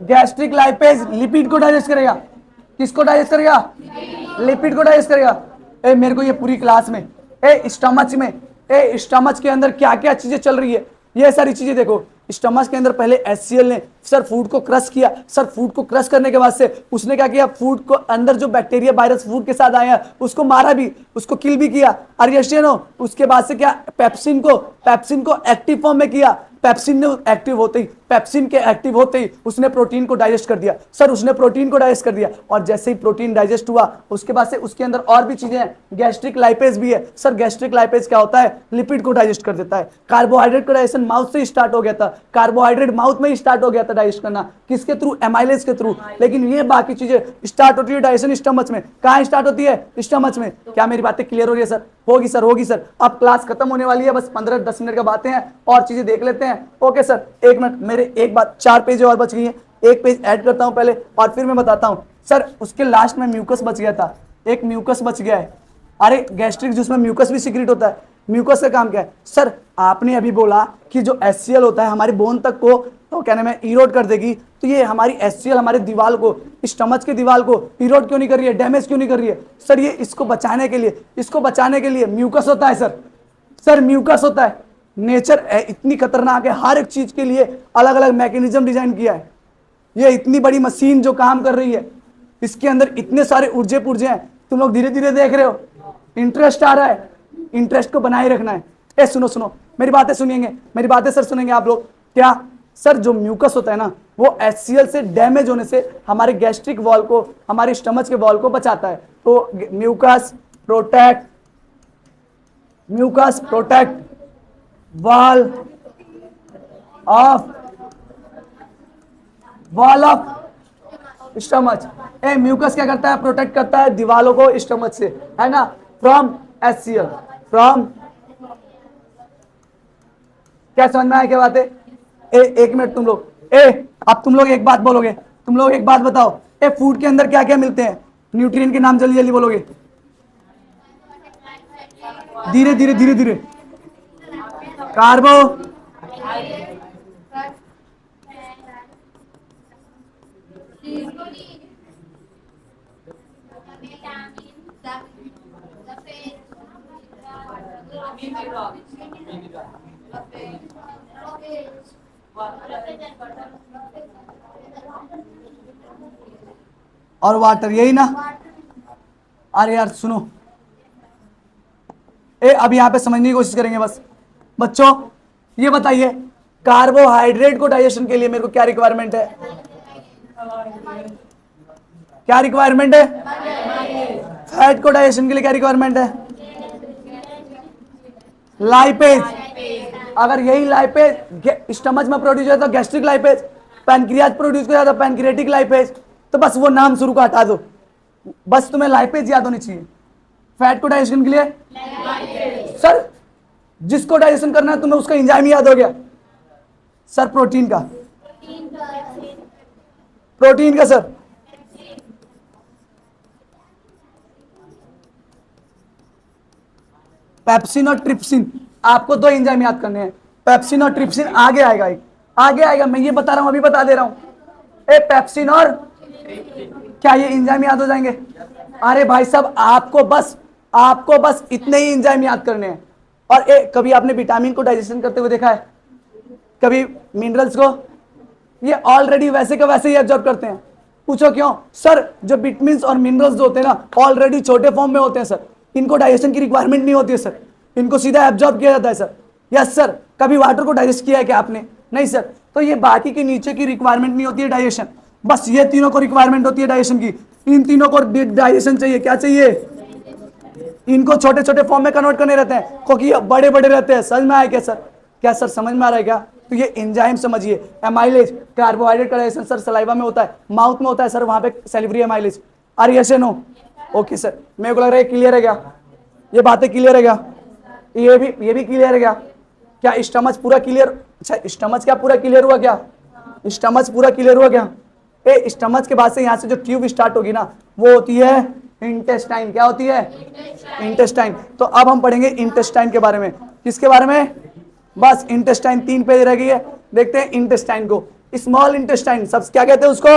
गैस्ट्रिक लाइपेज लिपिड को डाइजेस्ट करेगा। किसको डाइजेस्ट करेगा? लिपिड को डाइजेस्ट करेगा। मेरे को ये पूरी क्लास में स्टमच के अंदर क्या क्या चीजें चल रही है, ये सारी चीजें देखो। स्टमच के अंदर पहले HCl ने सर फूड को क्रश किया। सर फूड को क्रश करने के बाद से उसने क्या किया? फूड को अंदर जो बैक्टीरिया वायरस फूड के साथ आया उसको मारा भी, उसको किल भी किया। उसके बाद से क्या? पेप्सिन को एक्टिव फॉर्म में किया। पेप्सिन के एक्टिव होते ही उसने प्रोटीन को डाइजेस्ट कर दिया। सर उसने प्रोटीन को डाइजेस्ट कर दिया, और जैसे ही प्रोटीन डाइजेस्ट हुआ उसके बाद से उसके अंदर और भी चीजें हैं। गैस्ट्रिक लाइपेज भी है। सर गैस्ट्रिक लाइपेज क्या होता है? लिपिड को डाइजेस्ट कर देता है। कार्बोहाइड्रेट का डाइजेशन माउथ से स्टार्ट हो गया था, कार्बोहाइड्रेट माउथ में ही स्टार्ट हो गया था डाइजेस्ट करना। किसके थ्रू? एमाइलेज के थ्रू। लेकिन ये बाकी चीजें स्टार्ट होती है डाइजेशन स्टमच में। कहां स्टार्ट होती है? स्टमच में। क्या मेरी बातें क्लियर हो रही है सर? होगी सर। अब क्लास खत्म होने वाली है, बस 15-10 मिनट का बातें हैं और चीजें देख लेते हैं। ओके सर, एक मिनट, मेरे एक बात, 4 पेज और बच गई है, एक पेज ऐड करता हूं पहले और फिर मैं बताता हूं। सर उसके लास्ट में म्यूकस बच गया था, एक म्यूकस बच गया है। अरे गैस्ट्रिक जूस में म्यूकस भी सीक्रेट होता है। म्यूकस का काम क्या है? सर आपने अभी बोला कि जो HCl होता है हमारी बोन तक को तो क्या नाम है इरोड कर देगी, तो ये हमारी HCl हमारी दीवार को, स्टमच की दीवार को इरोड क्यों नहीं कर रही है, डैमेज क्यों नहीं कर रही है? सर ये इसको बचाने के लिए म्यूकस होता है सर म्यूकस होता है। नेचर इतनी खतरनाक है, हर एक चीज के लिए अलग अलग मैकेनिज्म डिजाइन किया है। ये इतनी बड़ी मशीन जो काम कर रही है, इसके अंदर इतने सारे ऊर्जे पुर्जे हैं। तुम लोग धीरे धीरे देख रहे हो, इंटरेस्ट आ रहा है, इंटरेस्ट को बनाए रखना है। सुनो मेरी बातें सुनिएंगे, मेरी बातें सर सुनेंगे आप लोग। क्या सर जो म्यूकस होता है ना, वो HCl से डैमेज होने से हमारे गैस्ट्रिक वॉल को, हमारे स्टमच के वॉल को बचाता है। तो mucus protect wall of stomach. Mucus क्या करता है? प्रोटेक्ट करता है दीवालों को स्टमच से, है ना, फ्रॉम HCl, फ्रॉम। क्या समझ में आया क्या बात है? एक मिनट तुम लोग, अब तुम लोग एक बात बोलोगे, तुम लोग एक बात बताओ, फूड के अंदर क्या क्या मिलते हैं? न्यूट्रिएंट के नाम जल्दी जल्दी बोलोगे, धीरे धीरे। कार्बो, और वाटर, यही ना? अरे यार सुनो, अब यहां पे समझने की कोशिश करेंगे बस। बच्चों ये बताइए, कार्बोहाइड्रेट को डाइजेशन के लिए मेरे को क्या रिक्वायरमेंट है? क्या रिक्वायरमेंट है? फैट को डाइजेशन के लिए क्या रिक्वायरमेंट है? लाइपेज। अगर यही लाइपेज स्टमच में प्रोड्यूस होता है तो गैस्ट्रिक लाइपेज, पैनक्रियाज प्रोड्यूस कर जाता है पैनक्रियाटिक लाइपेज। तो बस वो नाम शुरू का हटा दो, बस तुम्हें लाइपेज याद होनी चाहिए। फैट को डाइजेशन के लिए सर जिसको डाइजेशन करना है तुम्हें उसका एंजाइम याद हो गया। सर प्रोटीन का सर पेप्सिन और ट्रिप्सिन, आपको 2 एंजाइम याद करने हैं। पेप्सिन और ट्रिप्सिन आगे आएगा, मैं ये बता रहा हूं, अभी बता दे रहा हूं। पेप्सिन और क्या ये एंजाइम याद हो जाएंगे? अरे भाई साहब आपको बस इतने ही एंजाइम याद करने हैं। और कभी आपने विटामिन को डाइजेशन करते हुए देखा है? कभी मिनरल्स को? ये ऑलरेडी वैसे का वैसे ही एब्जॉर्ब करते हैं। पूछो क्यों? सर जो विटामिन्स और मिनरल्स जो होते हैं ना, ऑलरेडी छोटे फॉर्म में होते हैं सर, इनको डाइजेशन की रिक्वायरमेंट नहीं होती है सर, इनको सीधा एब्जॉर्ब किया जाता है सर। Yes sir. कभी वाटर को डाइजेस्ट किया है क्या आपने? नहीं सर। तो ये बाकी के नीचे की रिक्वायरमेंट नहीं होती है डाइजेशन, बस ये तीनों को रिक्वायरमेंट होती है डाइजेशन की। इन तीनों को डाइजेशन चाहिए। क्या चाहिए? इनको छोटे छोटे फॉर्म में कन्वर्ट करने रहते हैं क्योंकि ये बड़े बड़े रहते हैं। समझ में आया क्या सर? क्या सर समझ में आ रहा है क्या? तो ये एंजाइम समझिए। एमाइलेज कार्बोहाइड्रेट का डाइजेशन सर सलाइवा में होता है, माउथ में होता है सर, वहां पे salivary amylase. Are yes no? Okay sir, मेरे को लग रहा है क्लियर है क्या? ये बातें क्लियर है क्या? ये भी क्लियर है क्या? क्या स्टमच पूरा क्लियर? अच्छा स्टमच क्या पूरा क्लियर हुआ क्या? स्टमच पूरा क्लियर हुआ क्या? ए स्टमच के बाद से यहाँ से जो ट्यूब स्टार्ट होगी ना वो होती है इंटेस्टाइन। क्या होती है? इंटेस्टाइन। तो अब हम पढ़ेंगे इंटेस्टाइन के बारे में। किसके बारे में? बस इंटेस्टाइन, 3 पेज रह गई है। देखते हैं इंटेस्टाइन को। स्मॉल इंटेस्टाइन सब क्या कहते हैं उसको?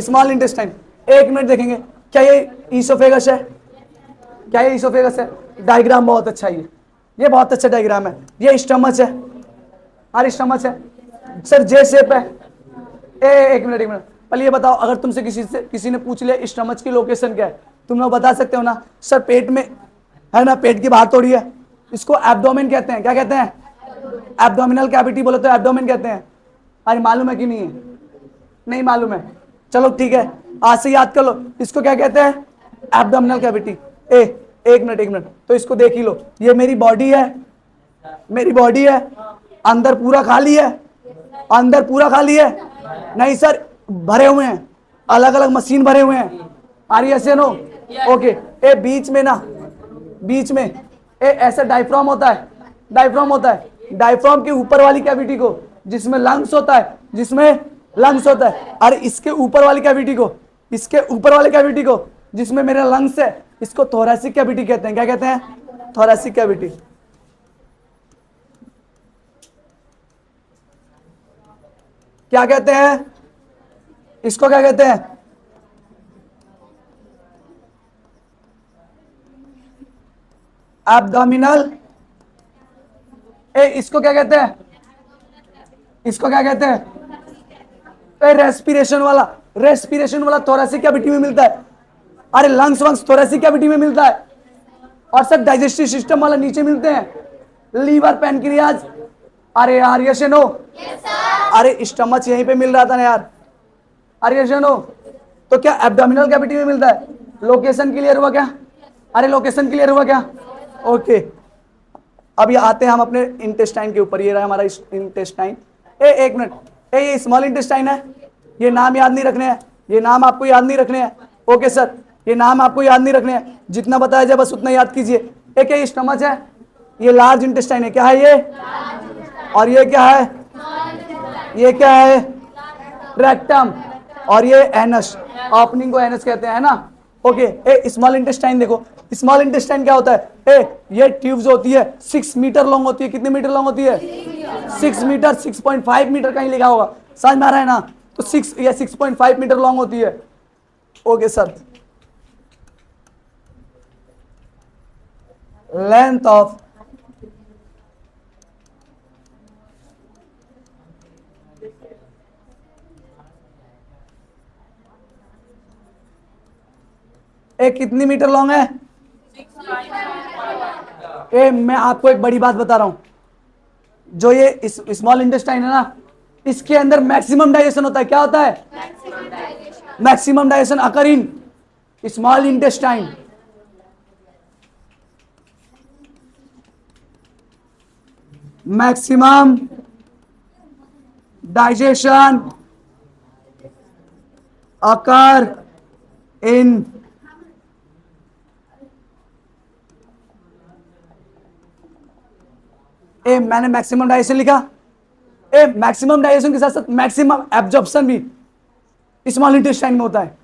Small intestine. 1 मिनट देखेंगे। क्या ये ईसोफेगस है? क्या ये ईसोफेगस है? डायग्राम बहुत अच्छा है, ये बहुत अच्छा डायग्राम है। ये स्टमच है, अरे स्टमच है सर, जे शेप है। एक मिनट पहले ये बताओ, अगर तुमसे किसी ने पूछ लिया स्टमच की लोकेशन क्या है, तुम लोग बता सकते हो ना? सर पेट में है ना, पेट की बाहर थोड़ी है, इसको एब्डोमेन कहते हैं। क्या कहते हैं? एब्डोमिनल कैविटी बोले तो एब्डोमेन कहते हैं। अरे मालूम है कि नहीं है? नहीं मालूम है? चलो ठीक है, आज से याद कर लो, इसको क्या कहते हैं? Abdominal cavity. एक मिनट तो इसको देख ही लो। ये मेरी बॉडी है, मेरी बॉडी है, अंदर पूरा खाली है, अंदर पूरा खाली है? नहीं सर, भरे हुए हैं, अलग अलग मशीन भरे हुए हैं। Are you no? ओके। ए बीच में ना, बीच में ऐसा डायफ्राम होता है, डायफ्राम होता है। डायफ्राम के ऊपर वाली कैविटी को जिसमें लंग्स होता है, जिसमें लंग्स होता है, अरे इसके ऊपर वाली कैविटी को, इसके ऊपर वाली कैविटी को जिसमें मेरा लंग्स है, इसको थोरैसिक कैविटी कहते हैं। क्या कहते हैं? Thoracic cavity. क्या कहते हैं इसको? क्या कहते हैं? एब्डोमिनल। इसको क्या कहते हैं? इसको क्या कहते हैं? रेस्पिरेशन वाला, रेस्पिरेशन वाला थोरैसिक कैविटी में मिलता है। अरे लंग्स वंग्स थोरैसिक कैविटी में मिलता है। और सर डाइजेस्टिव सिस्टम वाला नीचे मिलते हैं, लीवर, पैनक्रियाज। अरे यार यस नो? अरे स्टमच यहीं पे मिल रहा था ना यार। अरे यस नो? तो क्या एब्डोमिनल कैविटी में मिलता है? लोकेशन क्लियर हुआ क्या? अरे लोकेशन क्लियर हुआ क्या? ओके। अब ये आते हैं हम अपने इंटेस्टाइन के ऊपर। ये रहा हमारा इंटेस्टाइन। एक मिनट, ये स्मॉल इंटेस्टाइन है, ये नाम याद नहीं रखने हैं, ये नाम आपको याद नहीं रखने हैं। ओके सर, ये नाम आपको याद नहीं रखने हैं, जितना बताया जाए बस उतना याद कीजिए। एक ये स्टमच है, ये लार्ज इंटेस्टाइन है। क्या है ये? और ये क्या है? ये क्या है? रेक्टम। और ये एनस, ओपनिंग को एनस कहते हैं ना। ओके। स्मॉल इंटेस्टाइन देखो, स्मॉल इंटेस्टाइन क्या होता है? ये ट्यूब्स होती है, 6 मीटर लॉन्ग होती है। कितने मीटर लॉन्ग होती है? 6 मीटर, 6.5 मीटर कहीं लिखा होगा, समझ में आ रहा है ना? तो 6 या 6.5 मीटर लॉन्ग होती है। Okay sir. लेंथ ऑफ कितनी मीटर लॉन्ग है? मैं आपको एक बड़ी बात बता रहा हूं, जो ये स्मॉल इंटेस्टाइन है ना, इसके अंदर मैक्सिमम डाइजेशन होता है। क्या होता है? Maximum digestion occur in small intestine. Maximum digestion occur in मैंने मैक्सिमम डाइजेशन लिखा। मैक्सिमम डाइजेशन के साथ साथ मैक्सिमम एब्जॉर्प्शन भी स्मॉल इंटेस्टाइन में होता है।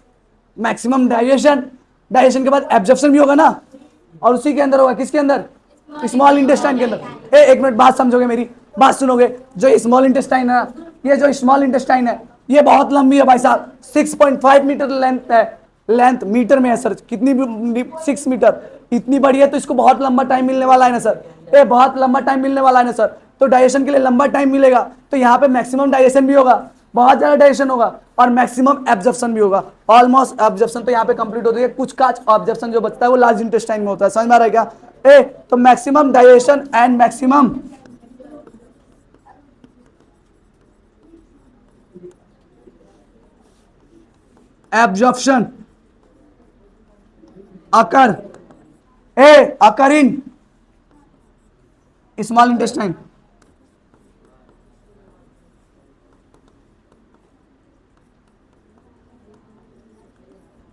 मैक्सिमम डाइजेशन, डाइजेशन के बाद एब्जॉर्प्शन भी होगा ना, और उसी के अंदर होगा। किसके अंदर? स्मॉल इंटेस्टाइन के अंदर। एक मिनट बात समझोगे, मेरी बात सुनोगे। जो स्मॉल इंटेस्टाइन है, ये जो स्मॉल इंटेस्टाइन है, ये बहुत लंबी है भाई साहब। 6.5 मीटर लेंथ है, लेंथ मीटर में है सर। कितनी? 6 मीटर। इतनी बड़ी है तो इसको बहुत लंबा टाइम मिलने वाला है ना सर। बहुत लंबा टाइम मिलने वाला है ना सर। तो डाइजेशन के लिए लंबा टाइम मिलेगा, तो यहाँ पे मैक्सिमम डाइजेशन भी होगा, बहुत ज्यादा डाइजेशन होगा, और मैक्सिमम एब्जॉर्प्शन भी होगा। ऑलमोस्ट एब्जॉर्प्शन तो यहाँ पे कंप्लीट होती है, कुछ काच ऑब्जर्प्शन जो बचता है वो लार्ज इंटेस्टाइन में होता है। समझ में आ रहा है क्या? तो maximum digestion and maximum absorption occur in small intestine.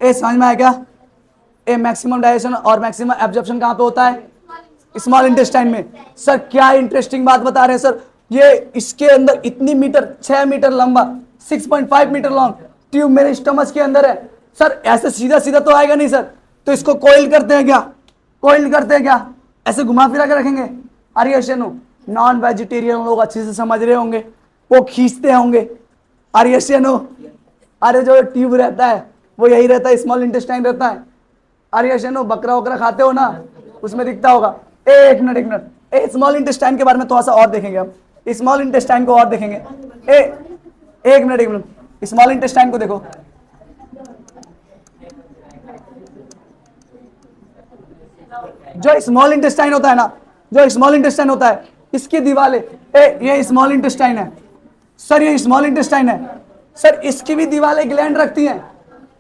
ए समझ में आया क्या? ए मैक्सिमम डाइजेशन और मैक्सिमम एब्जॉर्प्शन कहाँ पे होता है? स्मॉल इंटेस्टाइन में। सर क्या इंटरेस्टिंग बात बता रहे हैं सर, ये इसके अंदर इतनी मीटर 6 मीटर लंबा 6.5 मीटर लॉन्ग ट्यूब मेरे स्टमच के अंदर है सर, ऐसे सीधा सीधा तो आएगा नहीं सर, तो इसको कोइल करते हैं क्या? कोइल करते हैं क्या? ऐसे घुमा फिरा के रखेंगे। अरे यशनो, नॉन वेजिटेरियन लोग अच्छे से समझ रहे होंगे, वो खींचते होंगे। अरे यशनो, अरे जो ट्यूब रहता है वो यही रहता है, स्मॉल इंटेस्टाइन रहता है। अरे यशनो, बकरा वकरा खाते हो ना, उसमें दिखता होगा। एक मिनट, स्मॉल इंटेस्टाइन के बारे में थोड़ा सा और देखेंगे हम, स्मॉल इंटेस्टाइन को और देखेंगे। एक मिनट, स्मॉल इंटेस्टाइन को देखो। जो स्मॉल इंटेस्टाइन होता है ना, जो स्मॉल इंटेस्टाइन होता है, इसकी दीवारें, ये स्मॉल इंटेस्टाइन है सर, ये स्मॉल इंटेस्टाइन है सर, इसकी भी दीवारें ग्लैंड रखती हैं,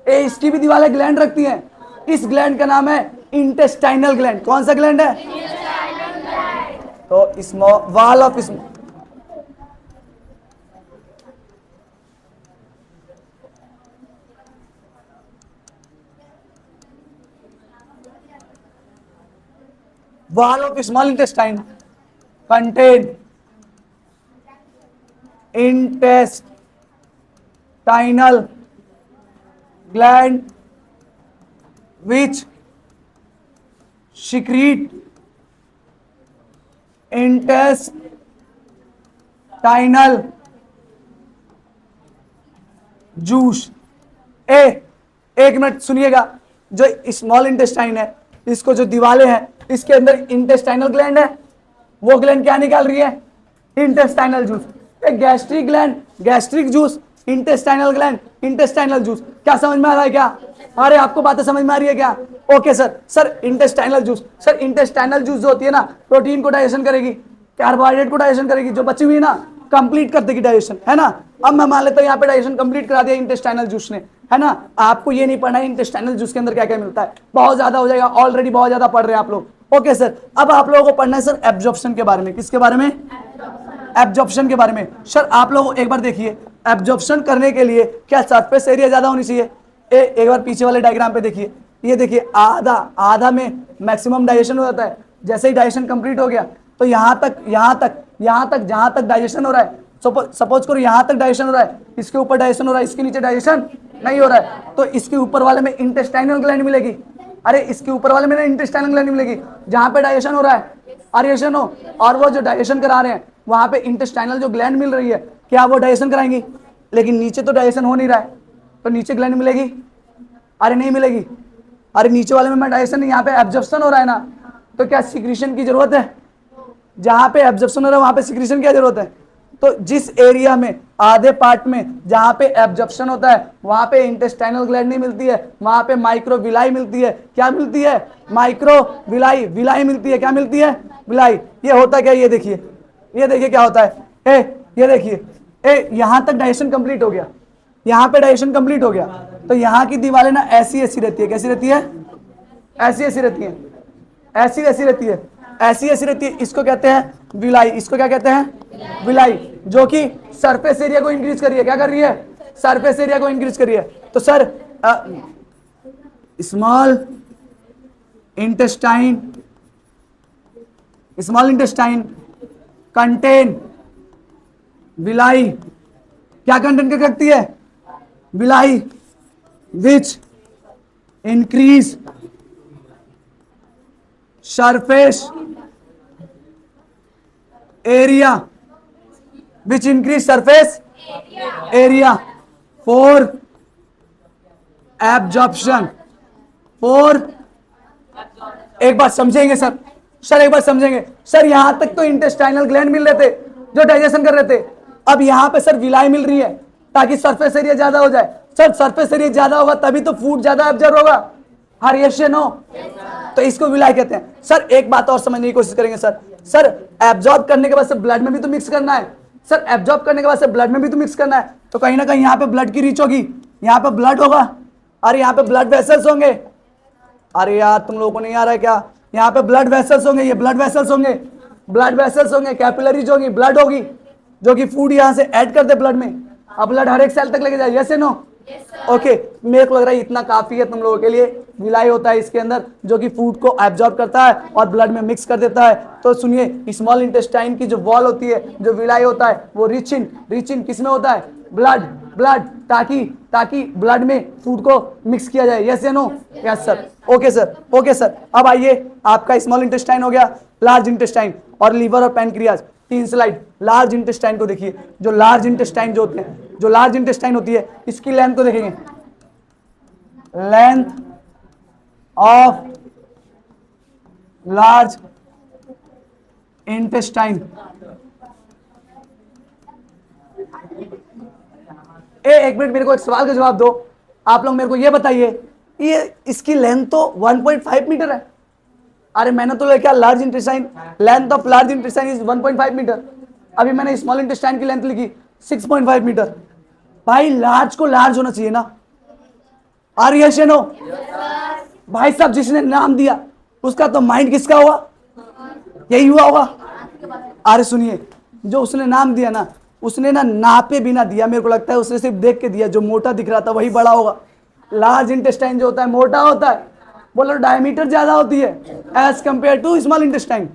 इसकी भी दीवारें ग्लैंड रखती हैं। इस ग्लैंड का नाम है इंटेस्टाइनल ग्लैंड। कौन सा ग्लैंड है? तो small wall of wall of small intestine contain intestinal gland which secrete intestinal juice। एक मिनट सुनिएगा, जो स्मॉल इंटेस्टाइन है, इसको जो दीवारें हैं, इसके अंदर इंटेस्टाइनल ग्लैंड है, वो ग्लैंड क्या निकाल रही है? Intestinal juice. एक gastric gland, gastric juice, intestinal gland, intestinal juice. क्या समझ में आ रहा है क्या? अरे आपको बातें समझ में आ रही है क्या? Okay sir intestinal juice, sir intestinal juice जो होती है ना, प्रोटीन को डाइजेशन करेगी, कार्बोहाइड्रेट को डाइजेशन करेगी, जो बची हुई ना कंप्लीट कर देगी डाइजेशन, है ना। अब मैं मान लेता हूं यहाँ पे डाइजेशन कंप्लीट करा दिया इंटेस्टाइनल जूस ने, है ना। आपको ये नहीं पढ़ना है इंटेस्टाइनल जूस के अंदर क्या क्या मिलता है, बहुत ज्यादा हो जाएगा, ऑलरेडी बहुत ज्यादा पढ़ रहे हैं आप लोग। ओके सर, अब आप लोगों को पढ़ना है सर एब्जॉर्प्शन के बारे में। किसके बारे में? एब्जॉर्प्शन के बारे में। सर आप लोग एक बार देखिए, एब्जॉर्प्शन करने के लिए क्या सरफेस एरिया ज्यादा होनी चाहिए? एक बार पीछे वाले डायग्राम पे देखिए, ये देखिए आधा में मैक्सिमम डाइजेशन हो जाता है। जैसे ही डाइजेशन कंप्लीट हो गया तो यहाँ तक जहां तक डाइजेशन हो रहा है, सपोज करो यहाँ तक डाइजेशन हो रहा है, इसके ऊपर डाइजेशन हो रहा है, इसके नीचे डाइजेशन नहीं हो रहा है, तो इसके ऊपर वाले में इंटेस्टाइनल ग्लैंड मिलेगी। अरे इसके ऊपर वाले में ना इंटेस्टाइनल ग्लैंड मिलेगी, जहां पे डाइजेशन हो रहा है, डाइजेशन हो, और वो जो डाइजेशन करा रहे हैं वहां पे इंटेस्टाइनल जो ग्लैंड मिल रही है, क्या वो डाइजेशन कराएंगी? लेकिन नीचे तो डाइजेशन हो नहीं रहा है, तो नीचे ग्लैंड मिलेगी? अरे नहीं मिलेगी। अरे नीचे वाले में डाइजेशन नहीं, यहाँ पे एब्जॉर्प्शन हो रहा है ना, तो क्या सिक्रीशन की जरूरत है? जहां पे एब्जॉर्प्शन हो रहा है वहां पे सिक्रीशन की जरूरत है। तो जिस एरिया में, आधे पार्ट में जहां पे एब्जॉर्प्शन होता है, वहां पे इंटेस्टाइनल ग्लैंड नहीं मिलती है, वहां पे माइक्रोविलाई मिलती है। क्या मिलती है? माइक्रोविलाई, विलाई मिलती है। क्या मिलती है? विलाई। ये होता क्या? ये देखिए क्या होता है। ये देखिए, यहां तक डाइजेशन कंप्लीट हो गया, यहाँ पे डाइजेशन कंप्लीट हो गया, तो यहाँ की दीवारें ना ऐसी रहती है। कैसी रहती है? ऐसी रहती है, ऐसी रहती है। इसको कहते हैं विलाई। इसको क्या कहते हैं? विलाई, जो कि सरफेस एरिया को इंक्रीज कर रही है। क्या कर रही है? सरफेस एरिया को इंक्रीज कर रही है। तो sir small intestine contain villi. क्या कंटेंट कर सकती है? Villi, which increase surface area, which increase surface area for absorption, for एक बात समझेंगे सर एक बात समझेंगे सर। यहां तक तो इंटेस्टाइनल ग्लैंड मिल रहे थे जो डाइजेशन कर रहे थे, अब यहां पे सर विलाई मिल रही है ताकि सरफेस एरिया ज्यादा हो जाए। सर सरफेस एरिया ज्यादा होगा तभी तो फूड ज्यादा एब्जॉर्ब होगा। हर यस या नो? तो इसको विलाई कहते हैं। सर एक बात और समझने की कोशिश करेंगे सर एब्जॉर्ब करने के बाद सर ब्लड में भी तो मिक्स करना है। सर एब्जॉर्ब करने के बाद सर ब्लड में भी तो मिक्स करना है, तो कहीं ना कहीं यहाँ पे ब्लड की रीच होगी, यहाँ पे ब्लड होगा। अरे यहाँ पे ब्लड वेसल्स होंगे। अरे यार तुम लोगों को नहीं आ रहा है क्या? यहाँ पे ब्लड वेसल्स होंगे, ये ब्लड वेसल्स होंगे, कैपिलरीज होगी, ब्लड होगी, जो कि फूड यहाँ से ऐड कर दे ब्लड में। अब ब्लड हर एक सेल तक लेके जाए। यस या नो? ओके मेरे को लग रहा है इतना काफी है तुम लोगों के लिए। विलाई होता है इसके अंदर जो कि फूड को एब्जॉर्ब करता है और ब्लड में मिक्स कर देता है। तो सुनिए, स्मॉल इंटेस्टाइन की जो वॉल होती है, जो विलाई होता है, वो रिच इन किसमें होता है? ब्लड ब्लड ताकि ताकि ब्लड में फूड को मिक्स किया जाए। यस या no? Yes sir. Okay sir, okay sir. अब आइए, आपका स्मॉल इंटेस्टाइन हो गया, लार्ज इंटेस्टाइन और लीवर और पैनक्रियाज। 3 स्लाइड। लार्ज इंटेस्टाइन को देखिए। जो लार्ज इंटेस्टाइन जो होते हैं, जो लार्ज इंटेस्टाइन होती है, इसकी लेंथ को देखेंगे। Length of large intestine. एक मिनट, मेरे को एक सवाल का जवाब दो। आप लोग मेरे को ये बताइए, ये इसकी लेंथ तो 1.5 मीटर है। अरे मैंने तो लिखा large intestine, length of large intestine is 1.5 metre. अभी मैंने स्मॉल इंटेस्टाइन की लेंथ लिखी 6.5 मीटर। भाई लार्ज को लार्ज होना चाहिए ना? Or yes no? भाई साहब, जिसने नाम दिया उसका तो माइंड किसका हुआ? यही हुआ होगा। अरे सुनिए, जो उसने नाम दिया ना, उसने ना नापे बिना दिया। मेरे को लगता है उसने सिर्फ देख के दिया, जो मोटा दिख रहा था वही बड़ा होगा। लार्ज इंटेस्टाइन जो होता है मोटा होता है, बोलो डायमीटर ज्यादा होती है as compare to small intestine.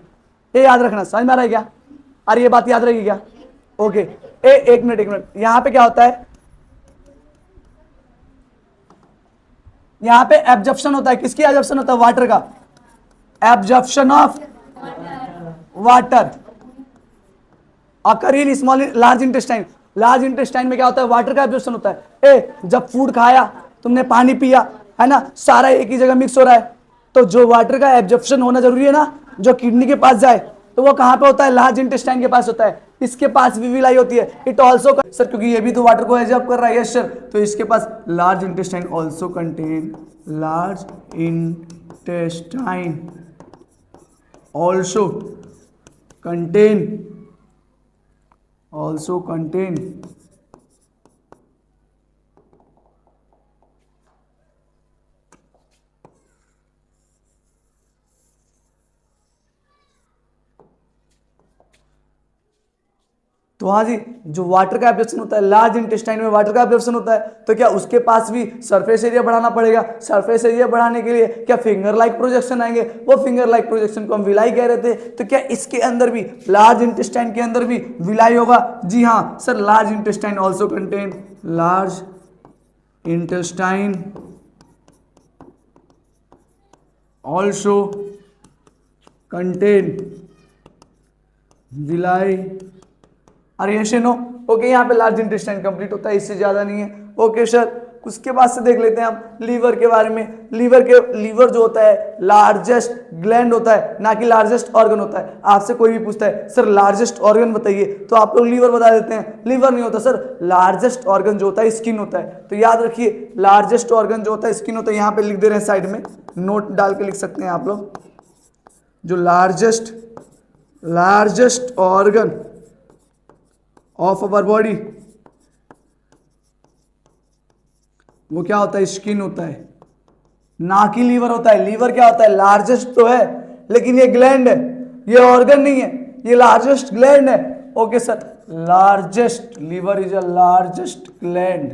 ये याद रखना। समझ में आ रहा है क्या? अरे ये बात याद रहेगी क्या? ओके। एक मिनट, यहां पे क्या होता है? यहां पे एब्जॉर्प्शन होता है। किसकी एब्जॉर्प्शन होता है? वाटर का। Absorption of water occur in small large intestine. Large intestine में क्या होता है? वाटर का एब्जॉर्प्शन होता है। जब फूड खाया, तुमने पानी पिया, है ना, सारा एक ही जगह मिक्स हो रहा है, तो जो वाटर का एब्जॉर्प्शन होना जरूरी है ना, जो किडनी के पास जाए, तो वो कहां पे होता है? लार्ज इंटेस्टाइन के पास होता है। इसके पास भी विलाई होती है। इट ऑल्सो सर, क्योंकि ये भी तो वाटर को एब्जॉर्ब कर रहा है। Yes sir. तो इसके पास large intestine also contain, large intestine also contain तो हाँ जी, जो वाटर का एब्जॉर्प्शन होता है, लार्ज इंटेस्टाइन में वाटर का एब्जॉर्प्शन होता है, तो क्या उसके पास भी सरफेस एरिया बढ़ाना पड़ेगा? सरफेस एरिया बढ़ाने के लिए क्या फिंगर लाइक प्रोजेक्शन आएंगे? वो फिंगर लाइक प्रोजेक्शन को हम विलाई कह रहे थे। तो क्या इसके अंदर भी, लार्ज इंटेस्टाइन के अंदर भी विलाई होगा? जी हाँ sir. Large intestine also contain, large intestine also contain villi. अरे यस नो? ओके, यहाँ पे लार्ज इंटेस्टाइन कंप्लीट होता है, इससे ज्यादा नहीं है। Okay sir. उसके बाद से देख लेते हैं हम लीवर के बारे में। लीवर जो होता है लार्जेस्ट ग्लैंड होता है, ना कि लार्जेस्ट ऑर्गन होता है। आपसे कोई भी पूछता है सर लार्जेस्ट ऑर्गन बताइए, तो आप लोग लीवर बता देते हैं। लीवर नहीं होता सर, लार्जेस्ट ऑर्गन जो होता है स्किन होता है। तो याद रखिए, लार्जेस्ट ऑर्गन जो होता है स्किन होता है। यहाँ पे लिख दे रहे हैं साइड में, नोट डाल के लिख सकते हैं आप लोग। जो largest organ of our body, वो क्या होता है? स्किन होता है, ना कि लीवर होता है। लीवर क्या होता है? लार्जेस्ट तो है, लेकिन ये ग्लैंड है, ये ऑर्गन नहीं है, ये लार्जेस्ट ग्लैंड है। Okay sir. Largest, liver is a largest gland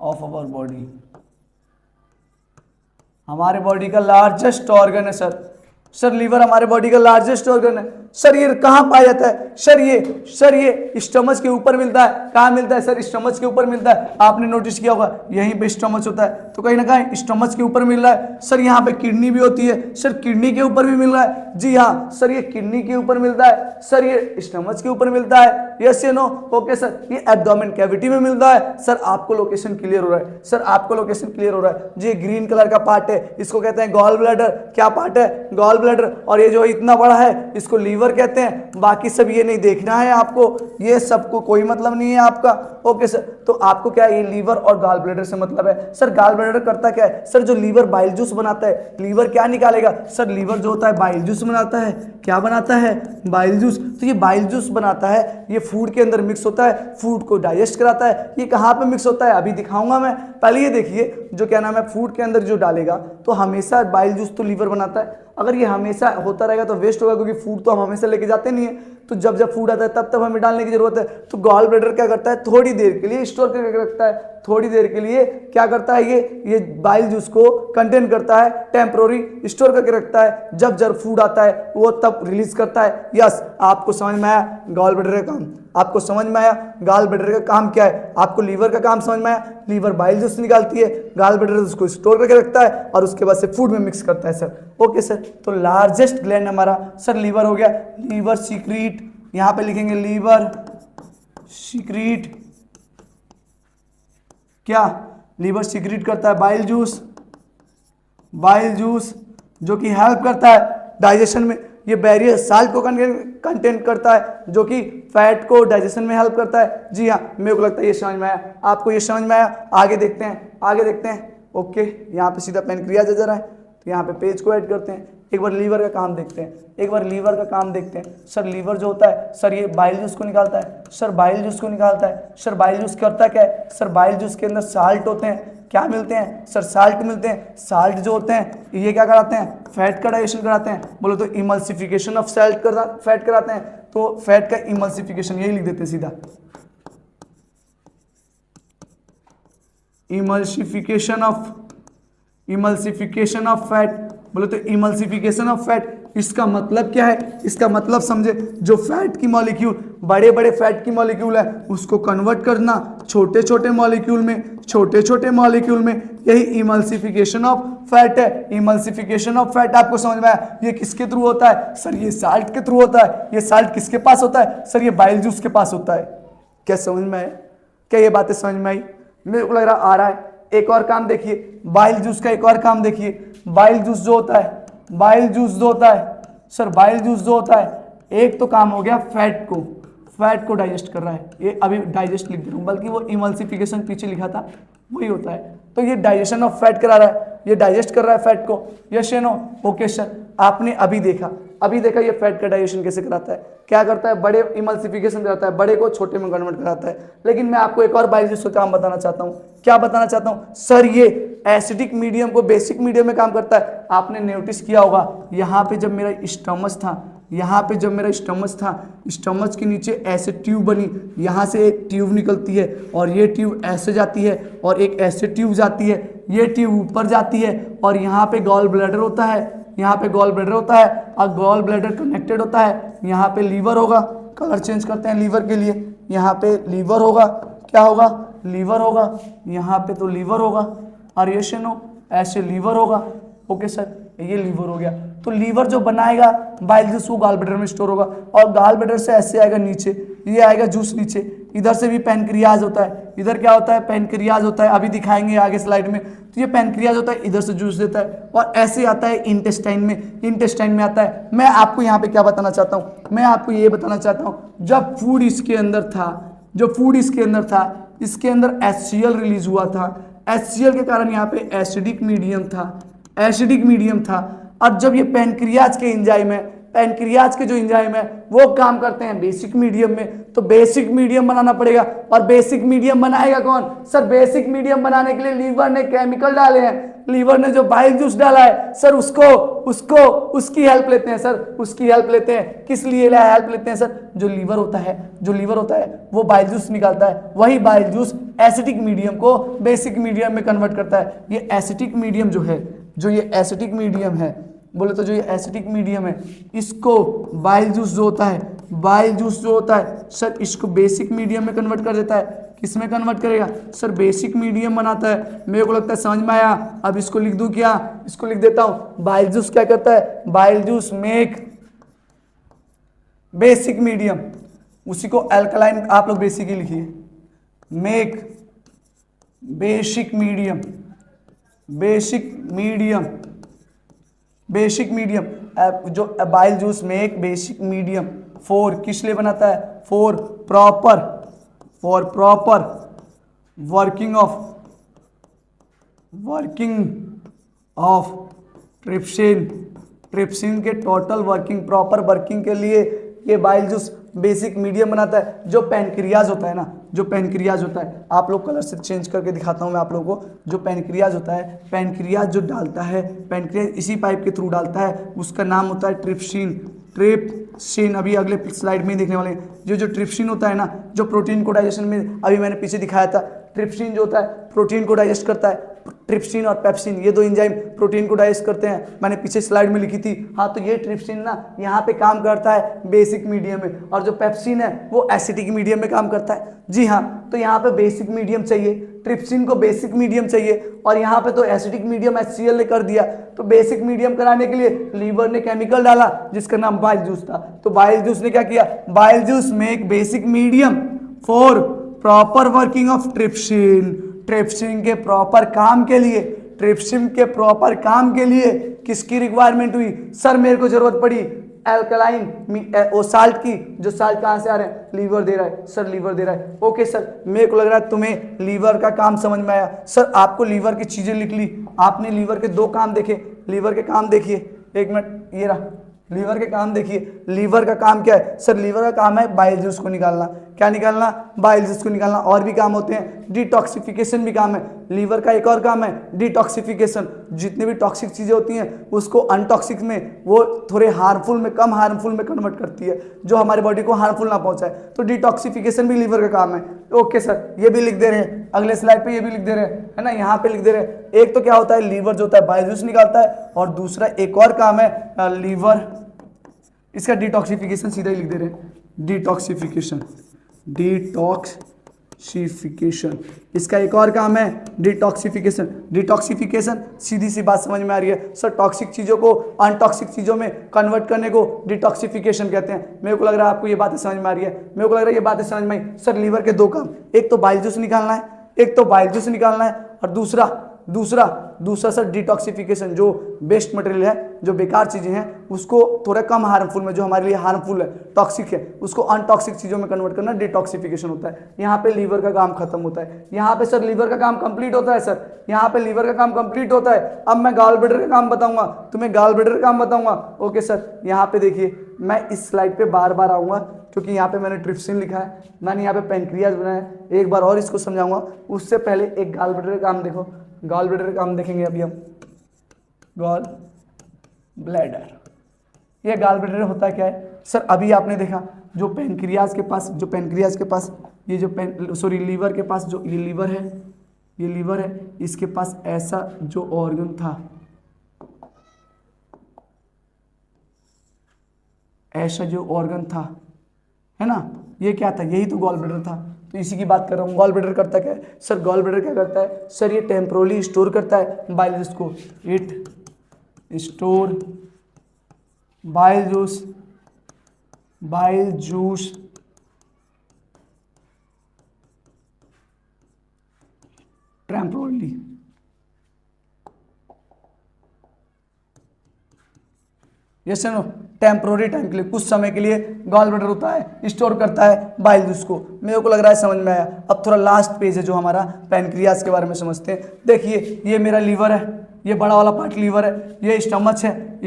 of our body. हमारे बॉडी का लार्जेस्ट ऑर्गन है सर। सर लीवर हमारे बॉडी का लार्जेस्ट ऑर्गन है। सर ये कहाँ पाया जाता है? सर ये स्टमच के ऊपर मिलता है। कहाँ मिलता है सर? स्टमच के ऊपर मिलता है। आपने नोटिस किया होगा, यहीं पे स्टमच होता है, तो कहीं ना कहीं स्टमच के ऊपर मिल रहा है। सर यहाँ पे किडनी भी होती है। सर किडनी के ऊपर भी मिल रहा है। जी हाँ सर, ये किडनी के ऊपर मिलता है। सर ये स्टमच के ऊपर मिलता है। यस या नो? Okay sir. ये एब्डोमेन कैविटी में मिलता है। सर आपको लोकेशन क्लियर हो रहा है? सर आपको लोकेशन क्लियर हो रहा है? जी ग्रीन कलर का पार्ट है, इसको कहते हैं गॉल ब्लैडर। क्या पार्ट है? Gall bladder. और ये जो इतना बड़ा है, इसको लीवर कहते हैं। बाकी सब ये नहीं देखना है आपको, ये सबको कोई मतलब नहीं है आपका। Okay sir. तो आपको क्या है? ये लीवर और गॉल ब्लैडर से मतलब है। सर गॉल ब्लैडर करता क्या है? सर जो लीवर बाइल जूस बनाता है, लीवर क्या निकालेगा? सर लीवर जो होता है बाइल जूस बनाता है। क्या बनाता है? Bile juice. तो ये बाइल जूस बनाता है, ये फूड के अंदर मिक्स होता है, फूड को डाइजेस्ट कराता है। ये कहाँ पे मिक्स होता है अभी दिखाऊंगा मैं। पहले ये देखिए, जो क्या नाम है, फूड के अंदर जो डालेगा, तो हमेशा बाइल जूस तो लीवर बनाता है, अगर ये हमेशा होता रहेगा तो वेस्ट होगा, क्योंकि फूड तो हम हमेशा लेके जाते नहीं है, तो जब जब फूड आता है तब तब हमें डालने की जरूरत है। तो गॉल ब्लैडर क्या करता है, थोड़ी देर के लिए स्टोर करके रखता है, थोड़ी देर के लिए क्या करता है, ये बाइल जूस को कंटेन करता है, टेम्प्रोरी स्टोर करके रखता है, जब जब फूड आता है वो तब रिलीज करता है। यस, आपको समझ में आया गॉल ब्लैडर का काम, आपको समझ में आया गॉल ब्लैडर का काम क्या है, आपको लीवर का काम समझ में आया, लीवर बाइल जूस निकालती है, गॉल ब्लैडर उसको स्टोर करके रखता है और उसके बाद से फूड में मिक्स करता है सर। ओके सर, तो लार्जेस्ट ग्लैंड हमारा सर लीवर हो गया, लीवर सीक्रीट, यहां पे लिखेंगे लीवर सीक्रीट, क्या लीवर सीक्रेट करता है बाइल जूस, बाइल जूस जो कि हेल्प करता है डाइजेशन में, ये बैरियर साल्ट को कंटेन करता है जो कि फैट को डाइजेशन में हेल्प करता है। जी हाँ, मेरे को लगता है ये समझ में आया, आपको ये समझ में आया। आगे देखते हैं, आगे देखते हैं। ओके, यहाँ पे सीधा पैनक्रियाज आ रहा है, तो यहाँ पे पेज को ऐड करते हैं। एक बार लीवर का काम देखते हैं, एक बार लीवर का काम देखते हैं। सर लीवर जो होता है सर ये बाइल जूस को निकालता है, सर बाइल जूस को निकालता है। सर बाइल जूस करता क्या है, सर बाइल जूस के अंदर साल्ट होते हैं, क्या मिलते हैं सर, साल्ट मिलते हैं। साल्ट जो होते हैं ये क्या कराते हैं, फैट का डाइजेशन कराते हैं, बोलो तो इमल्सिफिकेशन ऑफ साल्ट फैट कराते हैं, तो फैट का इमल्सिफिकेशन यही लिख देते हैं सीधा, इमल्सिफिकेशन ऑफ फैट, बोले तो इमल्सिफिकेशन ऑफ फैट। इसका मतलब क्या है, इसका मतलब समझे, जो फैट की मॉलिक्यूल, बड़े बड़े फैट की मॉलिक्यूल है उसको कन्वर्ट करना छोटे छोटे मॉलिक्यूल में, छोटे छोटे मॉलिक्यूल में, यही इमल्सिफिकेशन ऑफ फैट है। इमल्सिफिकेशन ऑफ फैट आपको समझ में आया, ये किसके थ्रू होता है सर, ये साल्ट के थ्रू होता है। ये साल्ट किसके पास होता है सर, ये बाइल जूस के पास होता है। क्या समझ में आया, क्या ये बातें समझ में आई, मेरे को लग रहा आ रहा है। एक और काम देखिए, बाइल जूस का एक और काम देखिए। बाइल जूस जो होता है, बाइल जूस जो होता है सर, बाइल जूस जो होता है, एक तो काम हो गया फैट को डाइजेस्ट कर रहा है, ये अभी डाइजेस्ट लिख दे रहा हूं, बल्कि वो इमल्सिफिकेशन पीछे लिखा था वही होता है। तो ये डाइजेशन ऑफ फैट करा रहा है, ये डाइजेस्ट कर रहा है फैट को। यस या नो, ओके सर। आपने अभी देखा ये फैट का डाइजेशन कैसे कराता है, क्या करता है, बड़े इमल्सिफिकेशन कराता है, बड़े को छोटे में कन्वर्ट कराता है। लेकिन मैं आपको एक और बाइल जूस का काम बताना चाहता हूँ। क्या बताना चाहता हूँ सर, ये एसिडिक मीडियम को बेसिक मीडियम में काम करता है। आपने नोटिस किया होगा, यहाँ पे जब मेरा स्टमच था, यहाँ पे जब मेरा स्टमच था, स्टमच के नीचे ऐसे ट्यूब बनी, यहाँ से एक ट्यूब निकलती है और ये ट्यूब ऐसे जाती है और एक ऐसे ट्यूब जाती है, ये ट्यूब ऊपर जाती है और यहाँ पे गॉल ब्लैडर होता है, यहाँ पे गॉल ब्लैडर होता है और गॉल ब्लैडर कनेक्टेड होता है। यहाँ पे लीवर होगा, कलर चेंज करते हैं लीवर के लिए, यहाँ पे लीवर होगा, क्या होगा, लीवर होगा, यहाँ पे तो लीवर होगा और ये शेनो ऐसे लीवर होगा। ओके सर, ये लीवर हो गया। तो लीवर जो बनाएगा बाइल जूस वो गॉल ब्लैडर में स्टोर होगा और गॉल ब्लैडर से ऐसे आएगा नीचे, ये आएगा जूस नीचे, इधर से भी पैनक्रियाज होता है, इधर क्या होता है, पैनक्रियाज होता है, अभी दिखाएंगे आगे स्लाइड में। तो ये पैनक्रियाज होता है, इधर से जूस देता है और ऐसे आता है इंटेस्टाइन में, इंटेस्टाइन में आता है। मैं आपको यहाँ पे क्या बताना चाहता हूँ, मैं आपको ये बताना चाहता हूँ, जब फूड इसके अंदर था, जो फूड इसके अंदर था, इसके अंदर HCl रिलीज हुआ था, HCl के कारण यहाँ पे एसिडिक मीडियम था, एसिडिक मीडियम था। अब जब ये पैनक्रियाज के एंजाइम है, पैनक्रियाज के जो एंजाइम है वो काम करते हैं बेसिक मीडियम में, तो बेसिक मीडियम बनाना पड़ेगा। और बेसिक मीडियम बनाएगा कौन सर, बेसिक मीडियम बनाने के लिए लीवर ने केमिकल डाले हैं, लीवर ने जो बाइल जूस डाला है सर, उसकी हेल्प लेते हैं सर, उसकी हेल्प लेते हैं। किस लिए हेल्प लेते हैं सर, जो लीवर होता है, जो लीवर होता है वो बाइल जूस निकालता है, वही बाइल जूस एसिडिक मीडियम को बेसिक मीडियम में कन्वर्ट करता है। ये एसिडिक मीडियम जो है, जो ये एसिडिक मीडियम है, बोले तो जो ये एसिडिक मीडियम है, इसको बाइल जूस जो होता है, बाइल जूस जो होता है सर, इसको बेसिक मीडियम में कन्वर्ट कर देता है। किस में कन्वर्ट करेगा सर, बेसिक मीडियम बनाता है। मेरे को लगता है समझ में आया। अब इसको लिख दूं क्या, इसको लिख देता हूं, बाइल जूस क्या करता है, bile juice make basic medium, उसी को अल्कलाइन आप लोग बेसिक ही लिखिए, make basic medium, basic medium, basic medium, जो bile juice make basic medium for, किस लिए बनाता है, for proper working of trypsin, trypsin के टोटल वर्किंग, प्रॉपर वर्किंग के लिए ये बाइल जूस बेसिक मीडियम बनाता है जो पैनक्रियाज होता है ना, जो पैनक्रियाज होता है, आप लोग कलर से चेंज करके दिखाता हूँ मैं आप लोगों को। जो पैनक्रियाज होता है, पैनक्रियाज जो डालता है, पैनक्रियाज इसी पाइप के थ्रू डालता है, उसका नाम होता है ट्रिप्सिन। ट्रिप्सिन अभी अगले स्लाइड में ही देखने वाले हैं। जो ट्रिप्सिन होता है ना, जो प्रोटीन को डाइजेशन में अभी मैंने पीछे दिखाया था, ट्रिप्सिन जो होता है प्रोटीन को डाइजेस्ट करता है। ट्रिप्सिन और पेप्सिन ये दो एंजाइम प्रोटीन को डाइजेस्ट करते हैं, मैंने पीछे स्लाइड में लिखी थी। हाँ, तो ये ट्रिप्सिन ना यहाँ पे काम करता है बेसिक मीडियम में, और जो पेप्सिन है वो एसिडिक मीडियम में काम करता है। जी हाँ, तो यहाँ पे बेसिक मीडियम चाहिए, ट्रिप्सिन को बेसिक मीडियम चाहिए, और यहाँ पे तो एसिडिक मीडियम HCl ने कर दिया। तो बेसिक मीडियम कराने के लिए लीवर ने केमिकल डाला जिसका नाम बाइल जूस था। तो बाइल जूस ने क्या किया, bile juice make basic medium for proper working of trypsin. Trypsin के प्रॉपर काम के लिए, ट्रिप्सिन के प्रॉपर काम के लिए किसकी रिक्वायरमेंट हुई? सर मेरे को जरूरत पड़ी एल्कलाइन ओ साल्ट की। जो साल्ट कहाँ से आ रहे हैं? लीवर दे रहा है। सर लीवर दे रहा है, ओके सर, मेरे को लग रहा है तुम्हें लीवर का काम समझ में आया। सर आपको लीवर की चीजें लिख ली, आपने लीवर के 2 काम देखे। लीवर के काम देखिए, 1 मिनट, ये रहा लीवर के काम देखिए। लीवर का काम क्या है? सर लीवर का काम है बाइल जूस को निकालना। क्या निकालना? बाइल जूस को निकालना। और भी काम होते हैं, डिटॉक्सिफिकेशन भी काम है। लीवर का एक और काम है डिटॉक्सिफिकेशन। जितनी भी टॉक्सिक चीजें होती हैं उसको अनटॉक्सिक में, वो थोड़े हार्मफुल में, कम हार्मफुल में कन्वर्ट करती है, जो हमारी बॉडी को हार्मफुल ना पहुंचाए। तो डिटॉक्सिफिकेशन भी लीवर का काम है। ओके सर, ये भी लिख दे रहे हैं, अगले स्लाइड पे ये भी लिख दे रहे हैं, है ना, यहाँ पे लिख दे रहे हैं। एक तो क्या होता है, लीवर जो होता है बाइल जूस निकालता है, और दूसरा एक और काम है लीवर, इसका डिटॉक्सिफिकेशन सीधा ही लिख दे रहे हैं, डिटॉक्सिफिकेशन। डिटॉक्सिफिकेशन इसका एक और काम है डिटॉक्सिफिकेशन। डिटॉक्सिफिकेशन सीधी सी बात समझ में आ रही है सर, टॉक्सिक चीज़ों को अनटॉक्सिक चीज़ों में कन्वर्ट करने को डिटॉक्सिफिकेशन कहते हैं। मेरे को लग रहा है आपको ये बातें समझ में आ रही है, मेरे को लग रहा है ये बातें समझ में आई। सर लीवर के 2 काम, एक तो बाइल जूस निकालना है, एक तो बाइल जूस निकालना है, और दूसरा सर डिटॉक्सिफिकेशन, जो वेस्ट मटेरियल है, जो बेकार चीजें हैं, उसको थोड़ा कम हार्मफुल में, जो हमारे लिए हार्मफुल है, टॉक्सिक है, उसको अनटॉक्सिक चीजों में कन्वर्ट करना डिटॉक्सिफिकेशन होता है। यहाँ पे लीवर का काम खत्म होता है। यहाँ पे सर लीवर का काम कंप्लीट होता है। सर यहाँ पे लीवर का काम कंप्लीट होता है। अब मैं गॉल ब्लैडर का काम बताऊंगा, तुम्हें गॉल ब्लैडर का काम बताऊंगा। ओके सर, यहाँ पे देखिए, मैं इस स्लाइड पे बार बार आऊंगा क्योंकि यहाँ पे मैंने ट्रिप्सिन लिखा है, मैंने यहाँ पे पैनक्रियाज बनाया है, एक बार और इसको समझाऊंगा। उससे पहले एक गॉल ब्लैडर का काम देखो, गॉल ब्लैडर का काम देखेंगे अभी हम। गॉल ब्लैडर, ये गॉल ब्लैडर होता क्या है सर? अभी आपने देखा जो पैनक्रियाज के पास, ये जो लीवर के पास जो ये लीवर है, इसके पास ऐसा जो ऑर्गन था, ऐसा जो ऑर्गन था, है ना, ये क्या था? यही तो गॉल ब्लैडर था। तो इसी की बात कर रहा हूँ। गॉल ब्लैडर करता क्या है सर? गॉल ब्लैडर क्या करता है सर? ये टेम्पोरली स्टोर करता है बाइल जूस को। It store bile juice temporarily. Yes no, temporary time के लिए, कुछ समय के लिए गॉल ब्लैडर होता है, स्टोर करता है बाइल जूस को। मेरे को लग रहा है समझ में आया। अब थोड़ा लास्ट पेज है जो हमारा पैनक्रियाज के बारे में समझते हैं। देखिए ये मेरा लीवर है, ये बड़ा वाला पार्ट लीवर है, ये स्टमच है,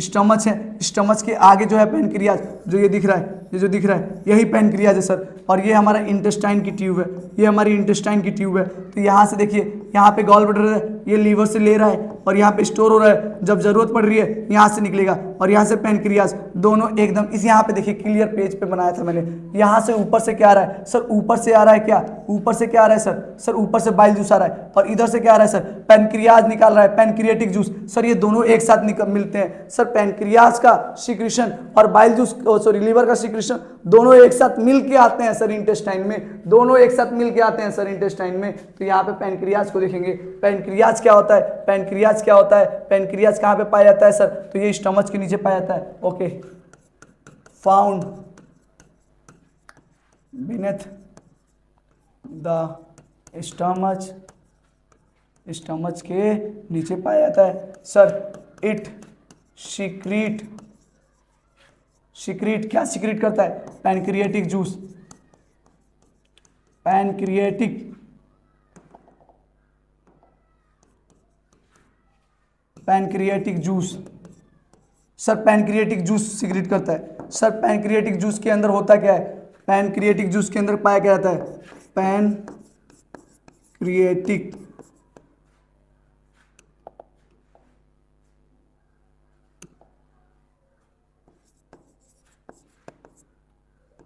स्टमच के आगे जो है पैनक्रियाज, जो ये दिख रहा है, ये जो दिख रहा है यही पैनक्रियाज है सर। और ये हमारा इंटेस्टाइन की ट्यूब है, ये हमारी इंटेस्टाइन की ट्यूब है। तो यहाँ से देखिए, यहाँ पे गॉल ब्लैडर है, ये लीवर से ले रहा है और यहाँ पे स्टोर हो रहा है, जब जरूरत पड़ रही है यहाँ से निकलेगा, और यहाँ से पैनक्रियाज, दोनों एकदम इस यहाँ पे देखिए क्लियर पेज पे बनाया था मैंने। यहाँ से ऊपर से क्या आ रहा है सर? ऊपर से आ रहा है क्या? ऊपर से क्या आ रहा है सर? सर ऊपर से बाइल जूस आ रहा है, और इधर से क्या आ रहा है सर? पैनक्रियाज निकाल रहा है, पैनक्रियाटिक जूस। सर ये दोनों एक साथ मिलते हैं सर। पैनक्रियाज का सिक्रीशन और बाइल जूस, लीवर का सिक्रीशन, दोनों एक साथ मिल के आते हैं सर इंटेस्टाइन में, दोनों एक साथ मिल के आते हैं सर इंटेस्टाइन में। तो यहाँ पे पैनक्रियाज को देखेंगे, पैनक्रियाज क्या होता है? पैनक्रियाज कहाँ पे पाया जाता है सर? तो ये स्टमच के नीचे पाया जाता है। Okay, found beneath the stomach के नीचे पाया जाता है सर। इट सीक्रेट क्या सीक्रेट करता है? Pancreatic juice, pancreatic juice sir, pancreatic juice secrete करता है सर। पैनक्रियाटिक जूस के अंदर होता क्या है? पैनक्रिएटिक जूस के अंदर पाया क्या जाता है?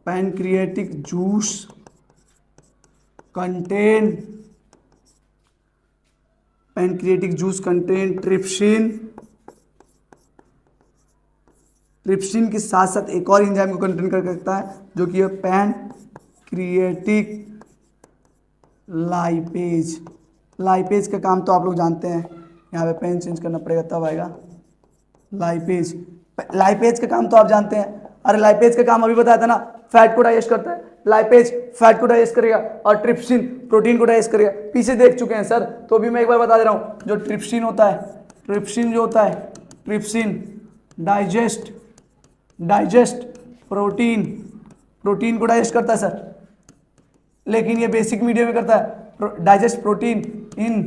Pancreatic juice contain trypsin. Trypsin के साथ साथ एक और एंजाइम को कंटेन कर सकता है जो कि है पैनक्रिएटिक लाइपेज। लाइपेज का काम तो आप लोग जानते हैं, यहाँ पे पेन चेंज करना पड़ेगा तब आएगा। लाइपेज का काम तो आप जानते हैं। अरे लाइपेज का काम अभी बताया था ना, फैट को डाइजेस्ट करता है। लाइपेज फैट को डाइजेस्ट करेगा और ट्रिप्सिन प्रोटीन को डाइजेस्ट करेगा। पीछे देख चुके हैं सर, तो अभी मैं एक बार बता दे रहा हूँ। जो ट्रिप्सिन होता है, ट्रिप्सिन डाइजेस्ट प्रोटीन को डाइजेस्ट करता है सर, लेकिन ये बेसिक मीडियम में करता है। डाइजेस्ट प्रोटीन इन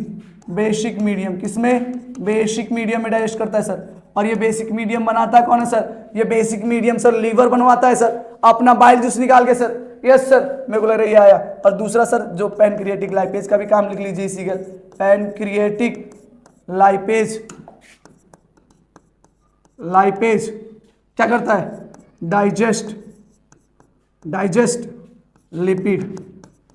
बेसिक मीडियम, किसमें? बेसिक मीडियम में डाइजेस्ट करता है सर। और ये बेसिक मीडियम बनाता है कौन है सर? ये बेसिक मीडियम सर लीवर बनवाता है सर, अपना बाइल जूस निकाल के सर। यस सर, मेरे को लग रहा है ये आया। और दूसरा सर जो पैनक्रिएटिक लाइपेज का भी काम लिख लीजिए इसी का। पैनक्रिएटिक लाइपेज क्या करता है? डाइजेस्ट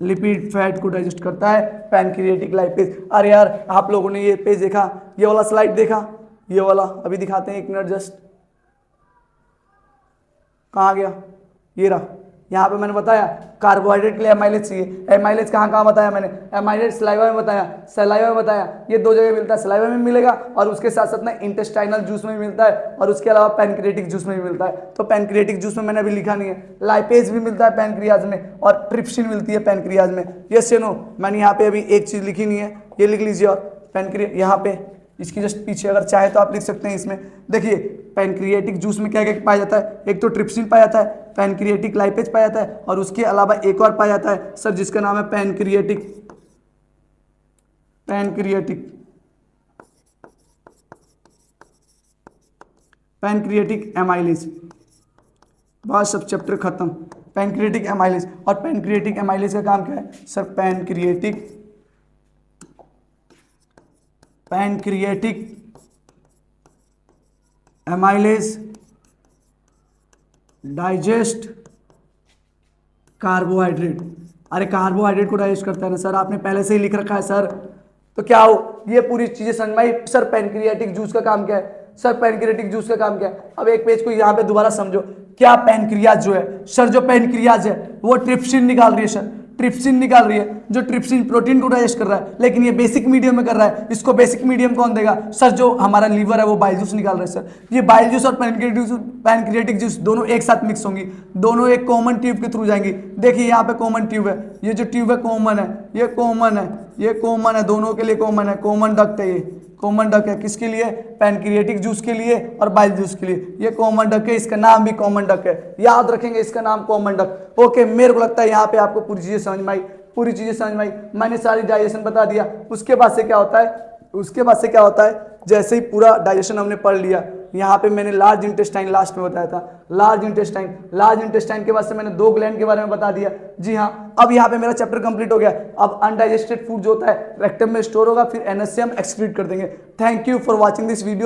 लिपिड फैट को डाइजेस्ट करता है पैनक्रिएटिक लाइपेज। अरे यार आप लोगों ने ये पेज देखा, ये वाला स्लाइड देखा, ये वाला अभी दिखाते हैं, एक मिनट जस्ट। कहाँ गया? ये रहा। यहाँ पे मैंने बताया कार्बोहाइड्रेट के लिए एमाइलेज चाहिए। एमाइलेज कहाँ बताया मैंने? एमाइलेज सलाइवा में बताया, ये दो जगह मिलता है। सलाइवा में मिलेगा और उसके साथ साथ ना इंटेस्टाइनल जूस में भी मिलता है, और उसके अलावा पैनक्रिएटिक जूस में भी मिलता है। तो पैनक्रिएटिक जूस में मैंने अभी लिखा नहीं है। लाइपेज भी मिलता है पैनक्रियाज में और ट्रिप्सिन मिलती है पैनक्रियाज में। यस या नो? मैंने यहाँ पे अभी एक चीज लिखी नहीं है, ये लिख लीजिए। और पैनक्रिया यहाँ पे इसकी जस्ट पीछे अगर चाहे तो आप लिख सकते हैं इसमें। देखिए पैनक्रिएटिक जूस में क्या क्या पाया जाता है? एक तो ट्रिप्सिन पाया जाता है, पैनक्रिएटिक लाइपेज पाया जाता है, और उसके अलावा एक और पाया जाता है सर जिसका नाम है पैनक्रिएटिक एमाइलेज। बस सब चैप्टर खत्म। Pancreatic amylase. और पैनक्रिएटिक एमाइलेज का काम क्या है sir? Pancreatic amylase digest carbohydrate. अरे कार्बोहाइड्रेट को डाइजेस्ट करता है ना सर, आपने पहले से ही लिख रखा है सर। तो क्या हो, ये पूरी चीजें समझ में आई। सर पैनक्रिएटिक जूस का काम क्या है? सर पैनक्रिएटिक जूस का काम क्या है? अब एक पेज को यहाँ पे दोबारा समझो। क्या पैनक्रियाज जो है सर, जो पैनक्रियाज है वो ट्रिप्सिन निकाल रही है सर, ट्रिप्सिन निकाल रही है। जो ट्रिप्सिन प्रोटीन को डाइजेस्ट कर रहा है, लेकिन ये बेसिक मीडियम में कर रहा है। इसको बेसिक मीडियम कौन देगा सर? जो हमारा लीवर है वो बाइल जूस निकाल रहा है सर। ये बाइल जूस और पैनक्रिएटिक जूस दोनों एक साथ मिक्स होंगी, दोनों एक कॉमन ट्यूब के थ्रू जाएंगी। देखिए यहाँ पे कॉमन ट्यूब है, ये जो ट्यूब है कॉमन है, ये कॉमन है, दोनों के लिए कॉमन है। कॉमन डक्ट है, ये कॉमन डक्ट है। किसके लिए? पैनक्रिएटिक जूस के लिए और बाइल जूस के लिए। ये कॉमन डक्ट है, इसका नाम भी कॉमन डक्ट है, याद रखेंगे इसका नाम कॉमन डक्ट। ओके, मेरे को लगता है यहाँ पे आपको पूरी चीजें समझ में आई, मैंने सारी डाइजेशन बता दिया। उसके बाद से क्या होता है? जैसे ही पूरा डाइजेशन हमने पढ़ लिया, यहाँ पे मैंने लार्ज इंटेस्टाइन लास्ट में बताया था। लार्ज इंटेस्टाइन के बाद से मैंने 2 ग्लैंड के बारे में बता दिया। जी हाँ, अब यहाँ पे मेरा चैप्टर कंप्लीट हो गया। अब अनडाइजेस्टेड फूड जो होता है रेक्टम में स्टोर होगा, फिर एनएससी हम एक्सक्रीट कर देंगे। Thank you for watching this video.